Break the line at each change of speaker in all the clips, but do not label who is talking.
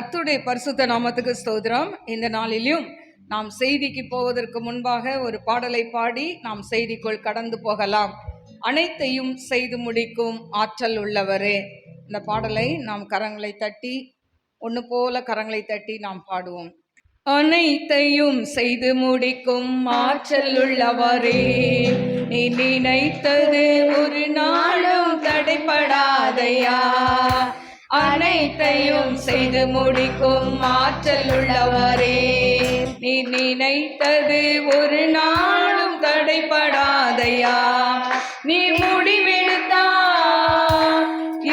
கர்த்தருடைய பரிசுத்த நாமத்துக்கு ஸ்தோத்திரம். இந்த நாளிலும் நாம் செய்திக்கு போவதற்கு முன்பாக ஒரு பாடலை பாடி நாம் செய்திக்குள் கடந்து போகலாம். அனைத்தையும் செய்து முடிக்கும் ஆற்றல் உள்ளவரே. இந்த பாடலை நாம் கரங்களை தட்டி ஒன்று போல கரங்களை தட்டி நாம் பாடுவோம். அனைத்தையும் செய்து முடிக்கும் ஆற்றல் உள்ளவரே, நீ நினைத்தது ஒரு நாளும் தடைபடாதையா. அனைத்தையும் செய்து முடிக்கும் ஆற்றல் உள்ளவரே, நீ நினைத்தது ஒரு நாளும் தடைபடாதையா. நீ முடிவெடுத்தா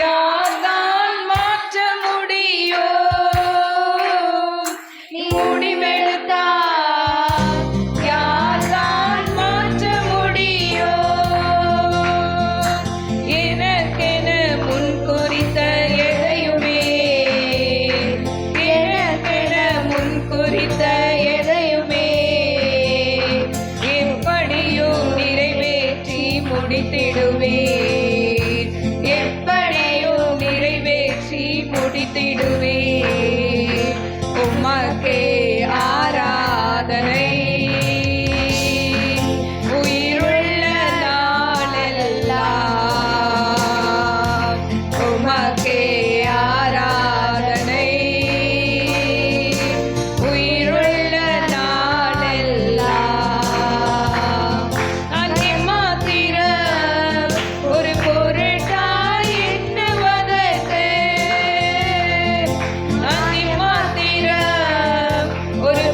யார்தான் மாற்ற முடியோ. நீ முடிவெடுத்தா யார்தான் மாற்ற முடியோ. எனக்கென முன் குறித்த எதையுமே, எனக்கென முன் குறித்த எதையுமே எப்படியும் நிறைவேற்றி முடித்திடுவேன். எப்படியும் நிறைவேற்றி முடித்திடுவேன். உமக்கே ஆராதனை உயிருள்ள நாளெல்லாம். உமக்கே ஆராதனை உயிருள்ள நாளெல்லாம். நான் மாத்திரம் ஒரு பொருட்டாய் எண்ணுவதற்கு, நான் மாத்திரம் ஒரு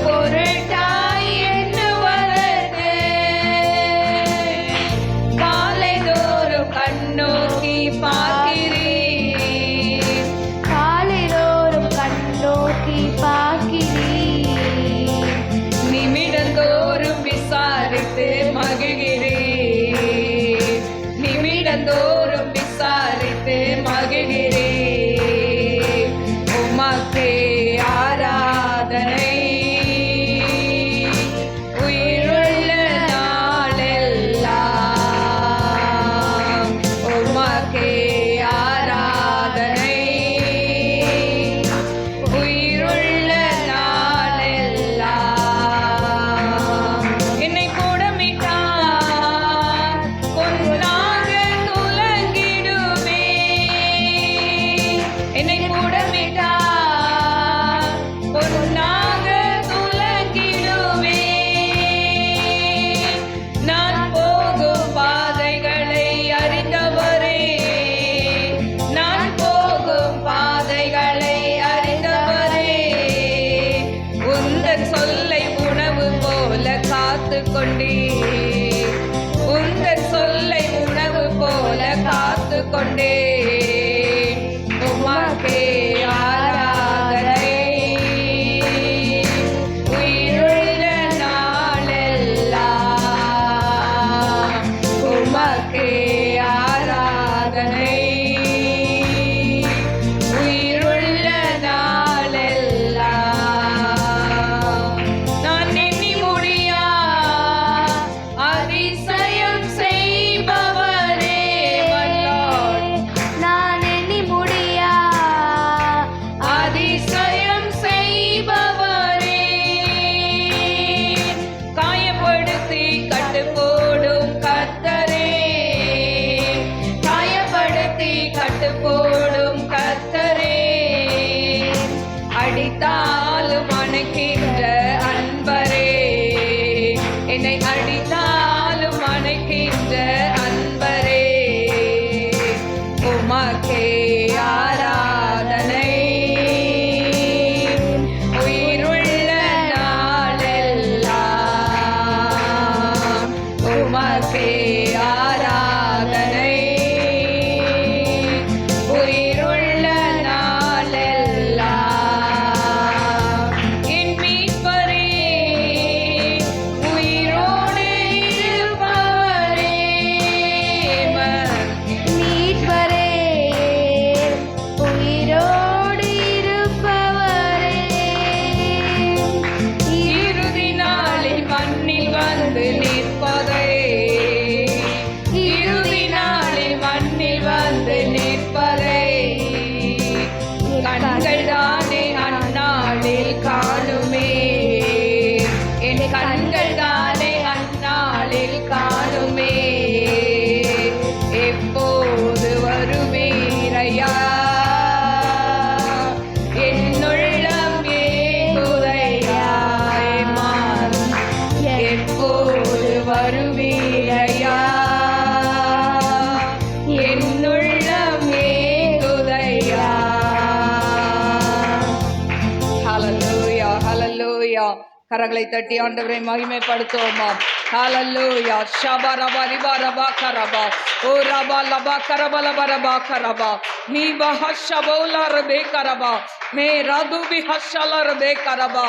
ஹalleluya. கரங்களை தட்டி ஆண்டவரை மகிமைப்படுத்துவோமா. ஹalleluya. ஷபா ரபா ரிபா ரபா கரபா ஓ ரபா லபா கரபா லபா ரபா கரபா நீ பஹஷபோலா ரபே கரபா மே ரதுபி ஹஷலா ரபே கரபா.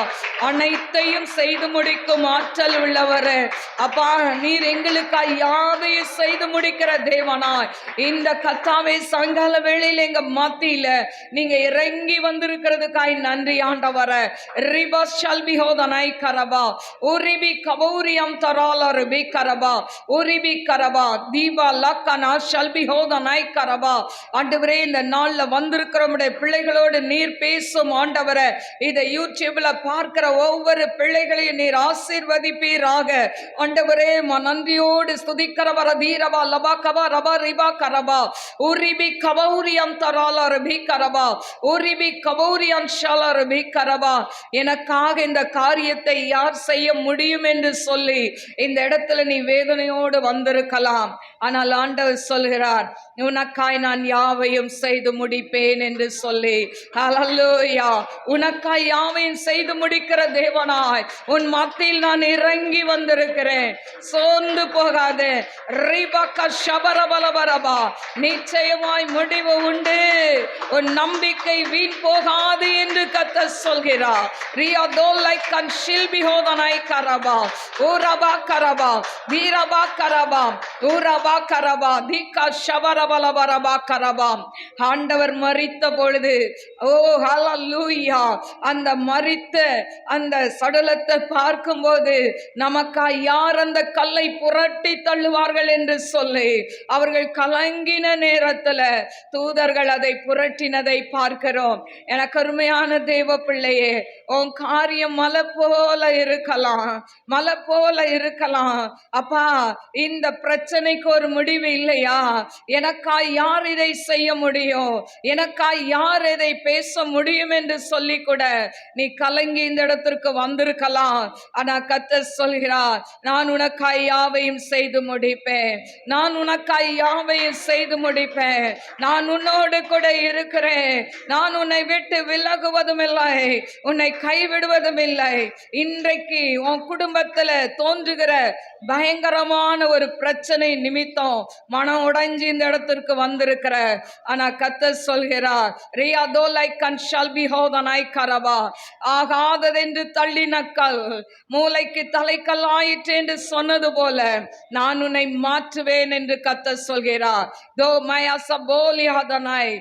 அனைத்தையும் செய்து முடிக்கும் ஆற்றல் உள்ளவரே அப்பா, நீர் எங்களுக்காய் யாவையும் செய்து முடிக்கிற தேவனாய் இந்த கத்தாவை சாயங்கால வேளையில் எங்க மத்தியில நீங்க இறங்கி வந்திருக்கிறதுக்காய் நன்றி ஆண்டவரே. ரிபா ஷல்பி ஹோதனாய் கரபா உரிபி கபௌரியம் தரால ரிபி கரபா உரிபி கரபா தீபா லக்கனா ஷல்பி ஹோதனாய் கரபா. ஆண்டவரே, இந்த நாள்ல வந்திருக்கிற பிள்ளைகளோடு நீர் பேசும் ஆண்டவரே. இதை யூடியூப்ல பார்க்கிற ஒவ்வொரு பிள்ளைகளையும் நீர் ஆசீர்வதிப்பீராக ஆண்டவரே. நன்றியோடு ஸ்துதிக்கிறவர தீரபா லபா கபா ரபா ரிபா கரபா உரிபி கபௌரியம் தரால ரிபி கரபா உரிபி கபௌரியம் ஷால ரிபி கரபா. எனக்காக இந்த காரியத்தை யார் செய்ய முடியும் என்று சொல்லி இந்த இடத்துல நீ வேதனையோடு வந்திருக்கலாம். ஆனால் ஆண்டவர் சொல்கிறார், உனக்காய் நான் யாவையும் செய்து முடிப்பேன் என்று சொல்லி. ஹalleluya. உனக்காய் யாவையும் செய்து முடிக்கிற தேவனாய் உன் மத்தியில் நான் இறங்கி வந்திருக்கிறேன். சோர்ந்து போகாதே. ரிபக ஷபரபலபரபா. நிச்சயமாய் முடிவு உண்டு. உன் நம்பிக்கை வீண் போகாது என்று கர்த்தர் சொல்கிறார். ரியாதோலை கன் ஷில்பி ஹோதனாய் கரபா ஊரபா கரபா வீரபா கரபா ஊரபா கரபா தீகா ஷபரபலபரபா கரபா. ஆண்டவர் மரித்த பொழுது ஓ ஹalleluya, அந்த மரித்த அந்த சடலத்தை பார்க்கும்போது நமக்கா யார் அந்த கல்லை புரட்டி தள்ளுவார்கள் என்று சொல்லி அவர்கள் கலங்கின நேரத்துல தூதர்கள் அதை புரட்டினதை பார்க்கிறோம். எனக்கு அருமையான தேவ பிள்ளையே, உன் காரியம் மலை போல இருக்கலாம், மலை போல இருக்கலாம். அப்பா, இந்த பிரச்சனைக்கு ஒரு முடிவு இல்லையா? எனக்காய் யார் இதை செய்ய முடியும், எனக்காய் யார் இதை பேச முடியும் என்று சொல்லி கூட நீ கலங்கி இந்த இடத்திற்கு வந்திருக்கலாம். ஆனா கர்த்தர் சொல்கிறார், நான் உனக்காய் யாவையும் செய்து முடிப்பேன், நான் உனக்காய் யாவையும் செய்து முடிப்பேன், நான் உன்னோடு கூட இருக்கிறேன், நான் உன்னை விட்டு விலகுவதும் இல்லை, உன்னை கைவிடுவதும் இல்லை. இன்றைக்கு உன் குடும்பத்துல தோன்றுகிற பயங்கரமான ஒரு பிரச்சனை நிமித்தம் மனம் உடைஞ்சு இந்த இடத்திற்கு வந்திருக்கிற, ஆனா கர்த்தர் சொல்கிறார், ரியாதோலை கன் ஷல்பி ஹோதனாய் கரபா. ஆகாததென்று தள்ளின கல் மூளைக்கு தலைக்கல் ஆயிற்று என்று சொன்னது போல நான் உன்னை மாற்றுவேன் என்று கர்த்தர் சொல்கிறார். தோ மயச போலியாதனாய்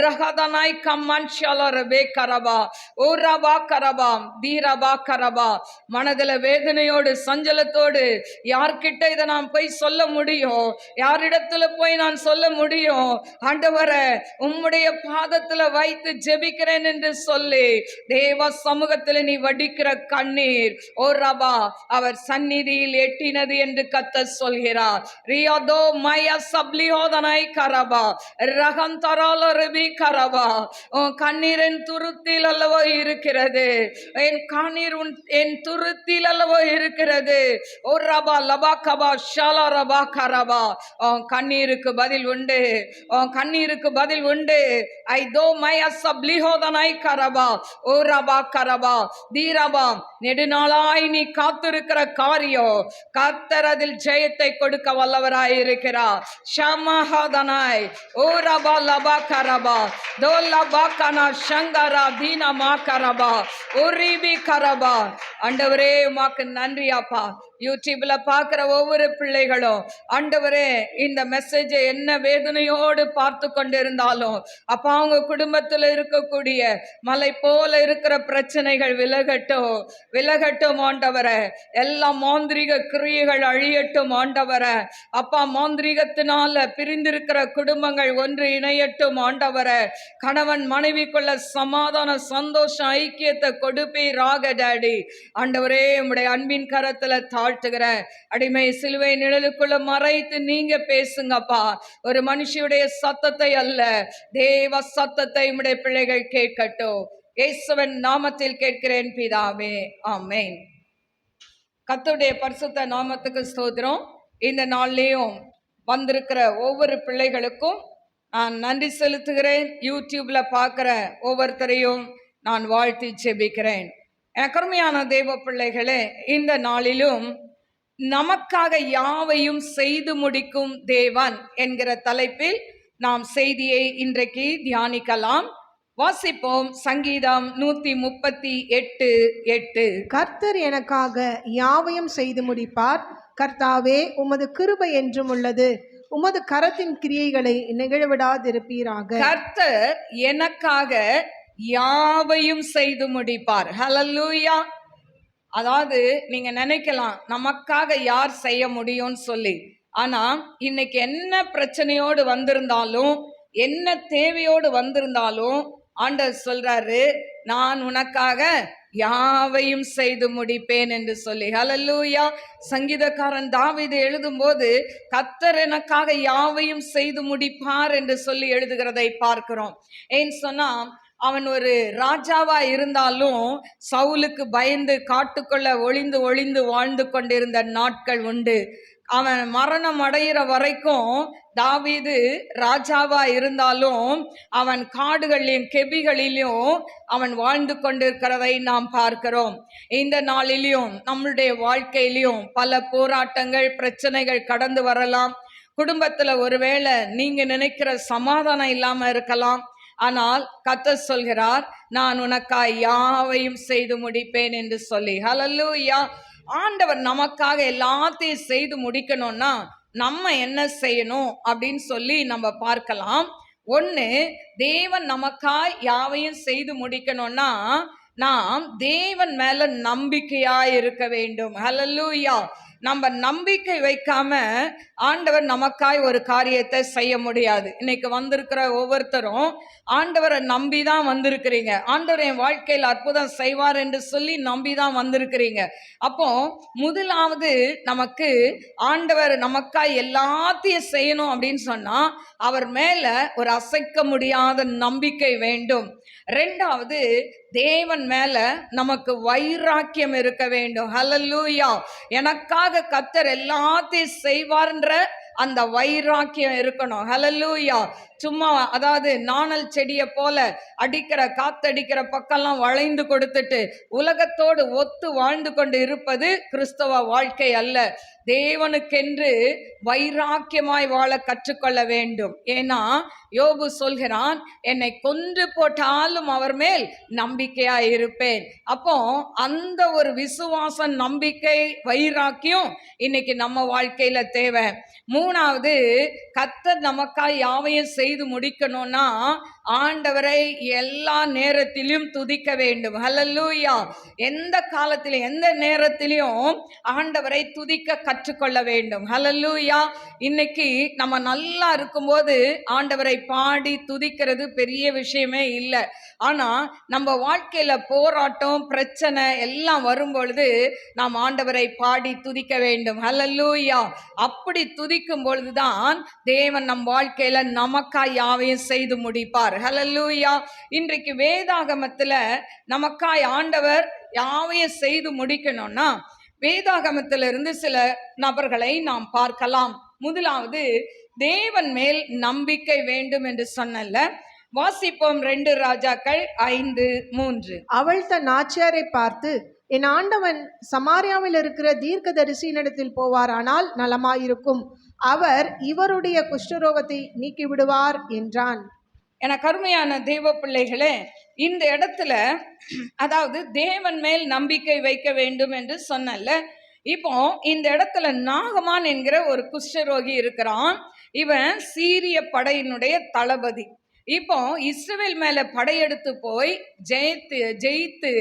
ரஹதனாய் கம்மன் ஷலரபே கரபா ஊரபா கரபா தீரபா கரபா. மனதில் வேதனையோடு சஞ்சலத்தோடு யார்கிட்ட இதை நான் போய் சொல்ல முடியும், யாரிடத்துல போய் நான் சொல்ல முடியும்? ஆண்டவரே, உம்முடைய பாதத்துல வைத்து ஜெபிக்கிறேன் என்று சொல்லி தேவ சமூகத்தில் நீ வடிக்கிற கண்ணீர் ஓ ரபா அவர் சந்நிதியில் எட்டினது என்று கர்த்தர் சொல்கிறார். ரியாதோ மய சப்லியோதனாய் கரபா ரகந்தரால ரிபி கரபா. உன் கண்ணீர் என் துருத்தில் அல்லவோ இருக்கிறது, என் கண்ணீர் என் துருத்தில் அல்லவோ இருக்கிறது. ஓ ரபா லபா கபா ஷாலா ரபா கரபா. உன் கண்ணீருக்கு பதில் உண்டு, உன் கண்ணீருக்கு பதில் உண்டு. ஐ தோ மய சப்லியோதனாய் கரபா ஓ ரபா கரபா தீரபா. நெடுநாளாய் நீ காத்திருக்கிற காரியம் கர்த்தர் அதில் ஜெயத்தை கொடுக்க வல்லவராய் இருக்கிறார். ஷமஹதனாய் ஓ ரபா லபா கரபா தோ லபா கனா ஷங்கரா தீனா மா கரபா உரிபி கரபா. ஆண்டவரே, உமக்கு நன்றி அப்பா. யூடியூப்ல பார்க்கிற ஒவ்வொரு பிள்ளைகளும் ஆண்டவரே இந்த மெசேஜை என்ன வேதனையோடு பார்த்து கொண்டிருந்தாலும் அப்பா, அவங்க குடும்பத்தில் இருக்கக்கூடிய மலை போல இருக்கிற பிரச்சனைகள் விலகட்டும், விலகட்டும் ஆண்டவரே. எல்லா மாந்திரிக கிரியைகள் அழியட்டும் ஆண்டவரே. அப்பா, மாந்திரிகத்தினால பிரிந்திருக்கிற குடும்பங்கள் ஒன்று இணையட்டும் ஆண்டவரே. கணவன் மனைவிக்குள்ள சமாதான சந்தோஷம் ஐக்கியத்தை கொடுப்பீராக டாடி. ஆண்டவரே, உம்முடைய அன்பின் கரத்துல தாழ்த்துகிற அடிமை சிலுவை நிழலுக்குள்ள மறைத்து நீங்க பேசுங்கப்பா. ஒரு மனுஷியுடைய சத்தத்தை அல்ல, தேவ சத்தத்தை உம்முடைய பிள்ளைகள் கேட்கட்டும். இயேசுவின் நாமத்தில் கேட்கிறேன் பிதாவே, ஆமென். கர்த்தருடைய பரிசுத்த நாமத்துக்கு ஸ்தோத்திரம். இந்த நாள்லயும் வந்திருக்கிற ஒவ்வொரு பிள்ளைகளுக்கும் நான் நன்றி செலுத்துகிறேன். யூடியூப்ல பார்க்கிற ஒவ்வொருத்தரையும் நான் வாழ்த்தி ஜெபிக்கிறேன். எனக்கு அருமையான தேவ பிள்ளைகளே, இந்த நாளிலும் நமக்காக யாவையும் செய்து முடிக்கும் தேவன் என்கிற தலைப்பில் நாம் செய்தியை இன்றைக்கு தியானிக்கலாம். வாசிப்போம். சங்கீதம் 138:8.
கர்த்தர் எனக்காக யாவையும் செய்து முடிப்பார். கர்த்தாவே, உமது கிருபை என்றும் உள்ளது. உமது கரத்தின் கிரியைகளை நிகழவிடாதிருப்பீராக.
கர்த்தர் எனக்காக யாவையும் செய்து முடிப்பார். ஹல்லேலூயா. அதாவது நீங்க நினைக்கலாம், நமக்காக யார் செய்ய முடியும்னு சொல்லி. ஆனா இன்னைக்கு என்ன பிரச்சனையோடு வந்திருந்தாலும், என்ன தேவையோடு வந்திருந்தாலும் ஆண்டவர் சொல்றாரு, நான் உனக்காக யாவையும் செய்து முடிப்பேன் என்று சொல்லி. ஹல்லேலூயா. சங்கீதக்காரன் தாவீது எழுதும்போது கர்த்தர் எனக்காக யாவையும் செய்து முடிப்பார் என்று சொல்லி எழுதுகிறதை பார்க்கிறோம். ஏன்னு சொன்னா, அவன் ஒரு ராஜாவா இருந்தாலும் சவுலுக்கு பயந்து காட்டுக்குள்ள ஒளிந்து ஒளிந்து வாழ்ந்து கொண்டிருந்த நாட்கள் உண்டு. அவன் மரணம் அடைகிற வரைக்கும் தாவீது ராஜாவா இருந்தாலும் அவன் காடுகளிலும் கெபிகளிலும் அவன் வாழ்ந்து கொண்டிருக்கிறதை நாம் பார்க்கிறோம். இந்த நாளிலும் நம்முடைய வாழ்க்கையிலும் பல போராட்டங்கள், பிரச்சனைகள் கடந்து வரலாம். குடும்பத்துல ஒருவேளை நீங்க நினைக்கிற சமாதானம் இல்லாம இருக்கலாம். ஆனால் கர்த்தர் சொல்கிறார், நான் உனக்காய் யாவையும் செய்து முடிப்பேன் என்று சொல்லி. ஹல்லேலூயா. ஆண்டவர் நமக்காக எல்லாத்தையும் செய்து முடிக்கணும்னா நம்ம என்ன செய்யணும் அப்படின்னு சொல்லி நம்ம பார்க்கலாம். ஒன்று, தேவன் நமக்காய் யாவையும் செய்து முடிக்கணும்னா நாம் தேவன் மேல நம்பிக்கையாய் இருக்க வேண்டும். ஹல்லேலூயா. நம்ம நம்பிக்கை வைக்காம ஆண்டவர் நமக்காய் ஒரு காரியத்தை செய்ய முடியாது. இன்னைக்கு வந்திருக்கிற ஒவ்வொருத்தரும் ஆண்டவரை நம்பி தான் வந்திருக்கிறீங்க. ஆண்டவர் என் வாழ்க்கையில் அற்புதம் செய்வார் என்று சொல்லி நம்பி தான் வந்திருக்கிறீங்க. அப்போ முதலாவது நமக்கு ஆண்டவர் நமக்காய் எல்லாத்தையும் செய்யணும் அப்படின்னு சொன்னா அவர் மேல ஒரு அசைக்க முடியாத நம்பிக்கை வேண்டும். ரெண்டாவது, தேவன் மேல நமக்கு வைராக்கியம் இருக்க வேண்டும். ஹல்லேலூயா. எனக்காக கர்த்தர் எல்லாத்தையும் செய்வார்ன்ற அந்த வைராக்கியம் இருக்கணும். ஹல்லேலூயா. சும்மா அதாவது நாணல் செடியை போல அடிக்கிற காத்தடிக்கிற பக்கம்லாம் வளைந்து கொடுத்துட்டு உலகத்தோடு ஒத்து வாழ்ந்து கொண்டு இருப்பது கிறிஸ்தவ வாழ்க்கை அல்ல. தேவனுக்கென்று வைராக்கியமாய் வாழ கற்றுக்கொள்ள வேண்டும். ஏன்னா யோபு சொல்கிறான், என்னை கொன்று போட்டாலும் அவர் மேல் நம்பிக்கையாய் இருப்பேன். அப்போ அந்த ஒரு விசுவாசம், நம்பிக்கை, வைராக்கியம் இன்னைக்கு நம்ம வாழ்க்கையில தேவை. மூணாவது, கர்த்தர் நமக்காய் யாவையும் செய்து முடிக்கணும்னா ஆண்டவரை எல்லா நேரத்திலும் துதிக்க வேண்டும். ஹல்லேலூயா. எந்த காலத்திலும் எந்த நேரத்திலும் ஆண்டவரை துதிக்க கற்றுக்கொள்ள வேண்டும். ஹல்லேலூயா. இன்னைக்கு நம்ம நல்லா இருக்கும்போது ஆண்டவரை பாடி துதிக்கிறது பெரிய விஷயமே இல்லை. ஆனா நம்ம வாழ்க்கையில போராட்டம், பிரச்சனை எல்லாம் வரும்பொழுது நாம் ஆண்டவரை பாடி துதிக்க வேண்டும். ஹல்லேலூயா. அப்படி துதிக்கும் பொழுதுதான் தேவன் நம் வாழ்க்கையில நமக்காய் யாவையும் செய்து முடிப்பார். ஹல்லேலூயா. இன்றைக்கு வேதாகமத்துல நமக்காய் ஆண்டவர் யாவையும் செய்து முடிக்கணும்னா வேதாகமத்திலிருந்து சில நபர்களை நாம் பார்க்கலாம். முதலாவது, தேவன் மேல் நம்பிக்கை வேண்டும் என்று சொன்னல. வாசிப்போம் 2 ராஜாக்கள் 5:3.
அவள் தன் ஆச்சியாரை பார்த்து, என் ஆண்டவன் சமாரியாவில் இருக்கிற தீர்க்கதரிசியினிடத்தில் போவாரானால் நலமாயிருக்கும். அவர் இவருடைய குஷ்டரோகத்தை நீக்கிவிடுவார் என்றான்.
என கருமையான தெய்வ பிள்ளைகளே, இந்த இடத்துல அதாவது தேவன் மேல் நம்பிக்கை வைக்க வேண்டும் என்று சொன்னல. இப்போ இந்த இடத்துல நாகமான் என்கிற ஒரு குஷ்டரோகி இருக்கிறான். இவன் சீரிய படையினுடைய தளபதி. இப்போ இஸ்ரவேல் மேல படையெடுத்து போய் ஜெயித்து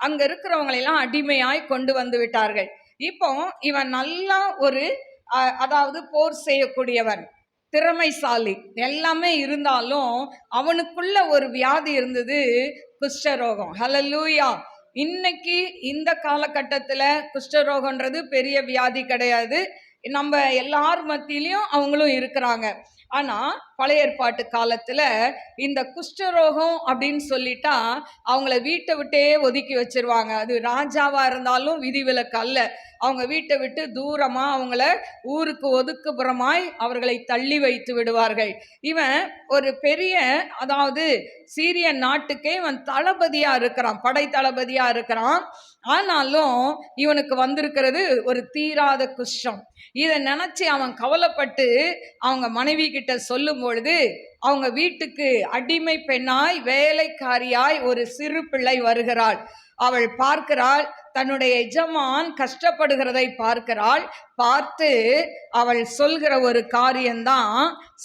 அங்க இருக்கிறவங்களெல்லாம் அடிமையாய் கொண்டு வந்து விட்டார்கள். இப்போ இவன் நல்லா ஒரு அதாவது போர் செய்யக்கூடியவன், திறமைசாலி, எல்லாமே இருந்தாலும் அவனுக்குள்ள ஒரு வியாதி இருந்தது, குஷ்டரோகம். ஹல்லேலூயா. இன்னைக்கு இந்த காலகட்டத்தில் குஷ்டரோகன்றது பெரிய வியாதி கிடையாது. நம்ம எல்லார் மத்தியிலையும் அவங்களும் இருக்கிறாங்க. ஆனால் பழைய ஏற்பாட்டு காலத்தில் இந்த குஷ்டரோகம் அப்படின்னு சொல்லிட்டா அவங்கள வீட்டை விட்டே ஒதுக்கி வச்சிருவாங்க. அது ராஜாவாக இருந்தாலும் விதிவிலக்கு அல்ல. அவங்க வீட்டை விட்டு தூரமா அவங்கள ஊருக்கு ஒதுக்குப்புறமாய் அவர்களை தள்ளி வைத்து விடுவார்கள். இவன் ஒரு பெரிய, அதாவது சீரிய நாட்டுக்கே இவன் தளபதியா இருக்கிறான், படை தளபதியா இருக்கிறான். ஆனாலும் இவனுக்கு வந்திருக்கிறது ஒரு தீராத குஷ்டம். இதை நினைச்சு அவன் கவலைப்பட்டு அவங்க மனைவி கிட்ட சொல்லும் பொழுது, அவங்க வீட்டுக்கு அடிமை பெண்ணாய் வேலைக்காரியாய் ஒரு சிறு பிள்ளை வருகிறாள். அவள் பார்க்கிறாள், தன்னுடைய எஜமான் கஷ்டப்படுகிறதை பார்க்கிறாள். பார்த்து அவள் சொல்கிற ஒரு காரியம்தான்,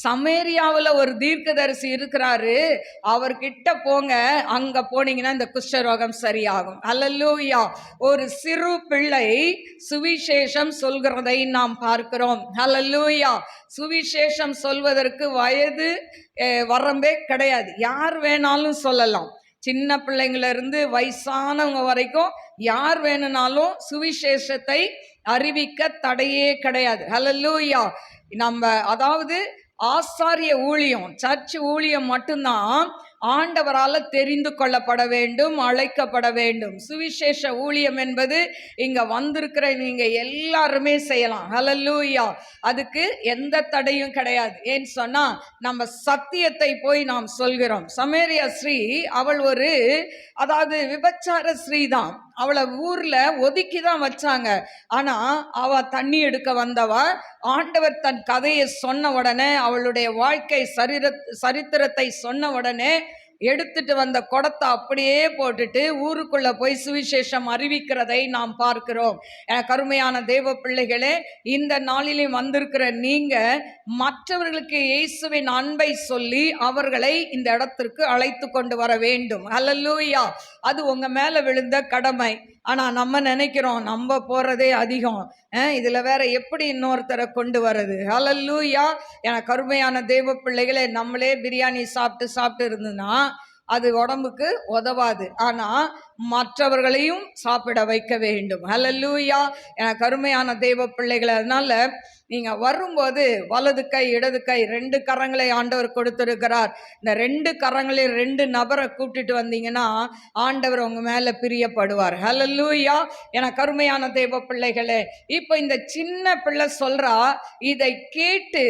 சமேரியாவில் ஒரு தீர்க்கதரிசி இருக்கிறாரு, அவர்கிட்ட போங்க, அங்க போனீங்கன்னா இந்த குஷ்டரோகம் சரியாகும். அல்லேலூயா. ஒரு சிறு பிள்ளை சுவிசேஷம் சொல்கிறதை நாம் பார்க்கிறோம். அல்லேலூயா. சுவிசேஷம் சொல்வதற்கு வயது வரம்பே கிடையாது, யார் வேணாலும் சொல்லலாம். சின்ன பிள்ளைங்கள இருந்து வயசானவங்க வரைக்கும் யார் வேணும்னாலும் சுவிசேஷத்தை அறிவிக்க தடையே கிடையாது. ஹல்லேலூயா. நம்ம அதாவது ஆசாரிய ஊழியம், சர்ச் ஊழியம் மட்டும்தான் ஆண்டவரால் தெரிந்து கொள்ளப்பட வேண்டும், அழைக்கப்பட வேண்டும். சுவிசேஷ ஊழியம் என்பது இங்க வந்திருக்கிற நீங்க எல்லாருமே செய்யலாம். ஹல்லேலூயா. அதுக்கு எந்த தடையும் கிடையாது. ஏன்னு சொன்னா நம்ம சத்தியத்தை போய் நாம் சொல்கிறோம். சமேரியா ஸ்ரீ அவள் ஒரு, அதாவது விபச்சார ஸ்ரீ தான். அவளை ஊர்ல ஒதுக்கி தான் வச்சாங்க. ஆனா அவ தண்ணி எடுக்க வந்தவ. ஆண்டவர் தன் கதையை சொன்ன உடனே, அவளுடைய வாழ்க்கை சரித்திரத்தை சொன்ன உடனே எடுத்துட்டு வந்த குடத்தை அப்படியே போட்டுட்டு ஊருக்குள்ள போய் சுவிசேஷம் அறிவிக்கிறதை நாம் பார்க்கிறோம். கருமையான தேவ பிள்ளைகளே, இந்த நாளிலும் வந்திருக்கிற நீங்க மற்றவர்களுக்கு இயேசுவின் அன்பை சொல்லி அவர்களை இந்த இடத்திற்கு அழைத்து கொண்டு வர வேண்டும். அல்லேலூயா. அது உங்க மேல விழுந்த கடமை. ஆனா நம்ம நினைக்கிறோம் நம்ம போறதே அதிகம், இதுல வேற எப்படி இன்னொருத்தரை கொண்டு வர்றது. ஹல்லேலூயா. கருமையான தேவ பிள்ளைகளே, நம்மளே பிரியாணி சாப்பிட்டு இருந்ததுன்னா அது உடம்புக்கு உதவாது. ஆனா மற்றவர்களையும் சாப்பிட வைக்க வேண்டும். ஹல்லேலூயா. கருமையான தேவ பிள்ளைகளை, அதனால நீங்க வரும்போது வலது கை இடது கை 2 கரங்களை ஆண்டவர் கொடுத்திருக்கிறார். இந்த 2 கரங்களையும் 2 நபரை கூப்பிட்டுட்டு வந்தீங்கன்னா ஆண்டவர் உங்க மேல பிரியப்படுவார். ஹல்லேலூயா. கருமையான தேவ பிள்ளைகளே, இப்போ இந்த சின்ன பிள்ளை சொல்றா, இதை கேட்டு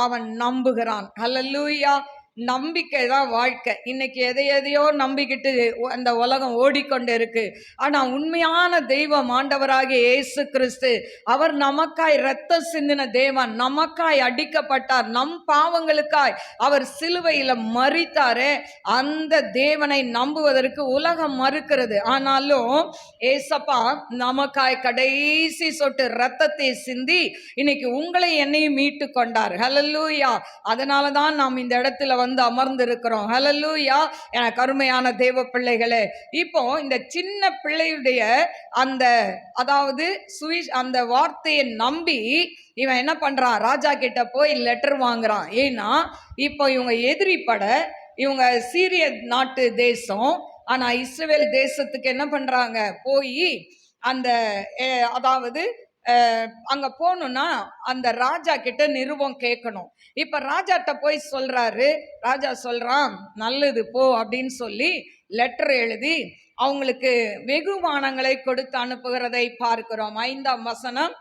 அவன் நம்புகிறான். ஹல்லேலூயா. நம்பிக்கை தான் வாழ்க்கை. இன்னைக்கு எதையோ நம்பிக்கிட்டு அந்த உலகம் ஓடிக்கொண்டு இருக்கு. ஆனா உண்மையான தெய்வம் ஆண்டவராகிய இயேசு கிறிஸ்து, அவர் நமக்காய் இரத்தம் சிந்தின தேவன், நமக்காய் அடிக்கப்பட்டார், நம் பாவங்களுக்காய் அவர் சிலுவையில மரித்தாரே, அந்த தேவனை நம்புவதற்கு உலகம் மறுக்கிறது. ஆனாலும் ஏசப்பா நமக்காய் கடைசி சொட்டு இரத்தத்தை சிந்தி இன்னைக்கு உங்களை என்னையும் மீட்டு கொண்டார். ஹல்லேலூயா. அதனாலதான் நாம் இந்த இடத்துல வந்து அமர்ந்திருக்கிறோம். ஹல்லேலூயா. கருமையான தேவ பிள்ளைகளே, இப்போ இந்த சின்ன பிள்ளையுடைய அந்த, அதாவது அந்த வார்த்தையை நம்பி இவன் என்ன பண்றான், ராஜா கிட்ட போய் லெட்டர் வாங்குறான். ஏன்னா இப்போ இவங்க எதிரி படை, இவங்க சீரிய நாட்டு தேசம். ஆனா இஸ்ரவேல் தேசத்துக்கு என்ன பண்றாங்க, போய் அந்த, அதாவது அங்க போகணும்னா அந்த ராஜா கிட்ட நிருபம் கேட்கணும். இப்ப ராஜாட்ட போய் சொல்றாரு. ராஜா சொல்றான், நல்லது போ அப்படின்னு சொல்லி லெட்டர் எழுதி அவங்களுக்கு வெகுமானங்களை கொடுத்து அனுப்புகிறதை பார்க்கிறோம். 5ஆம் வசனம்.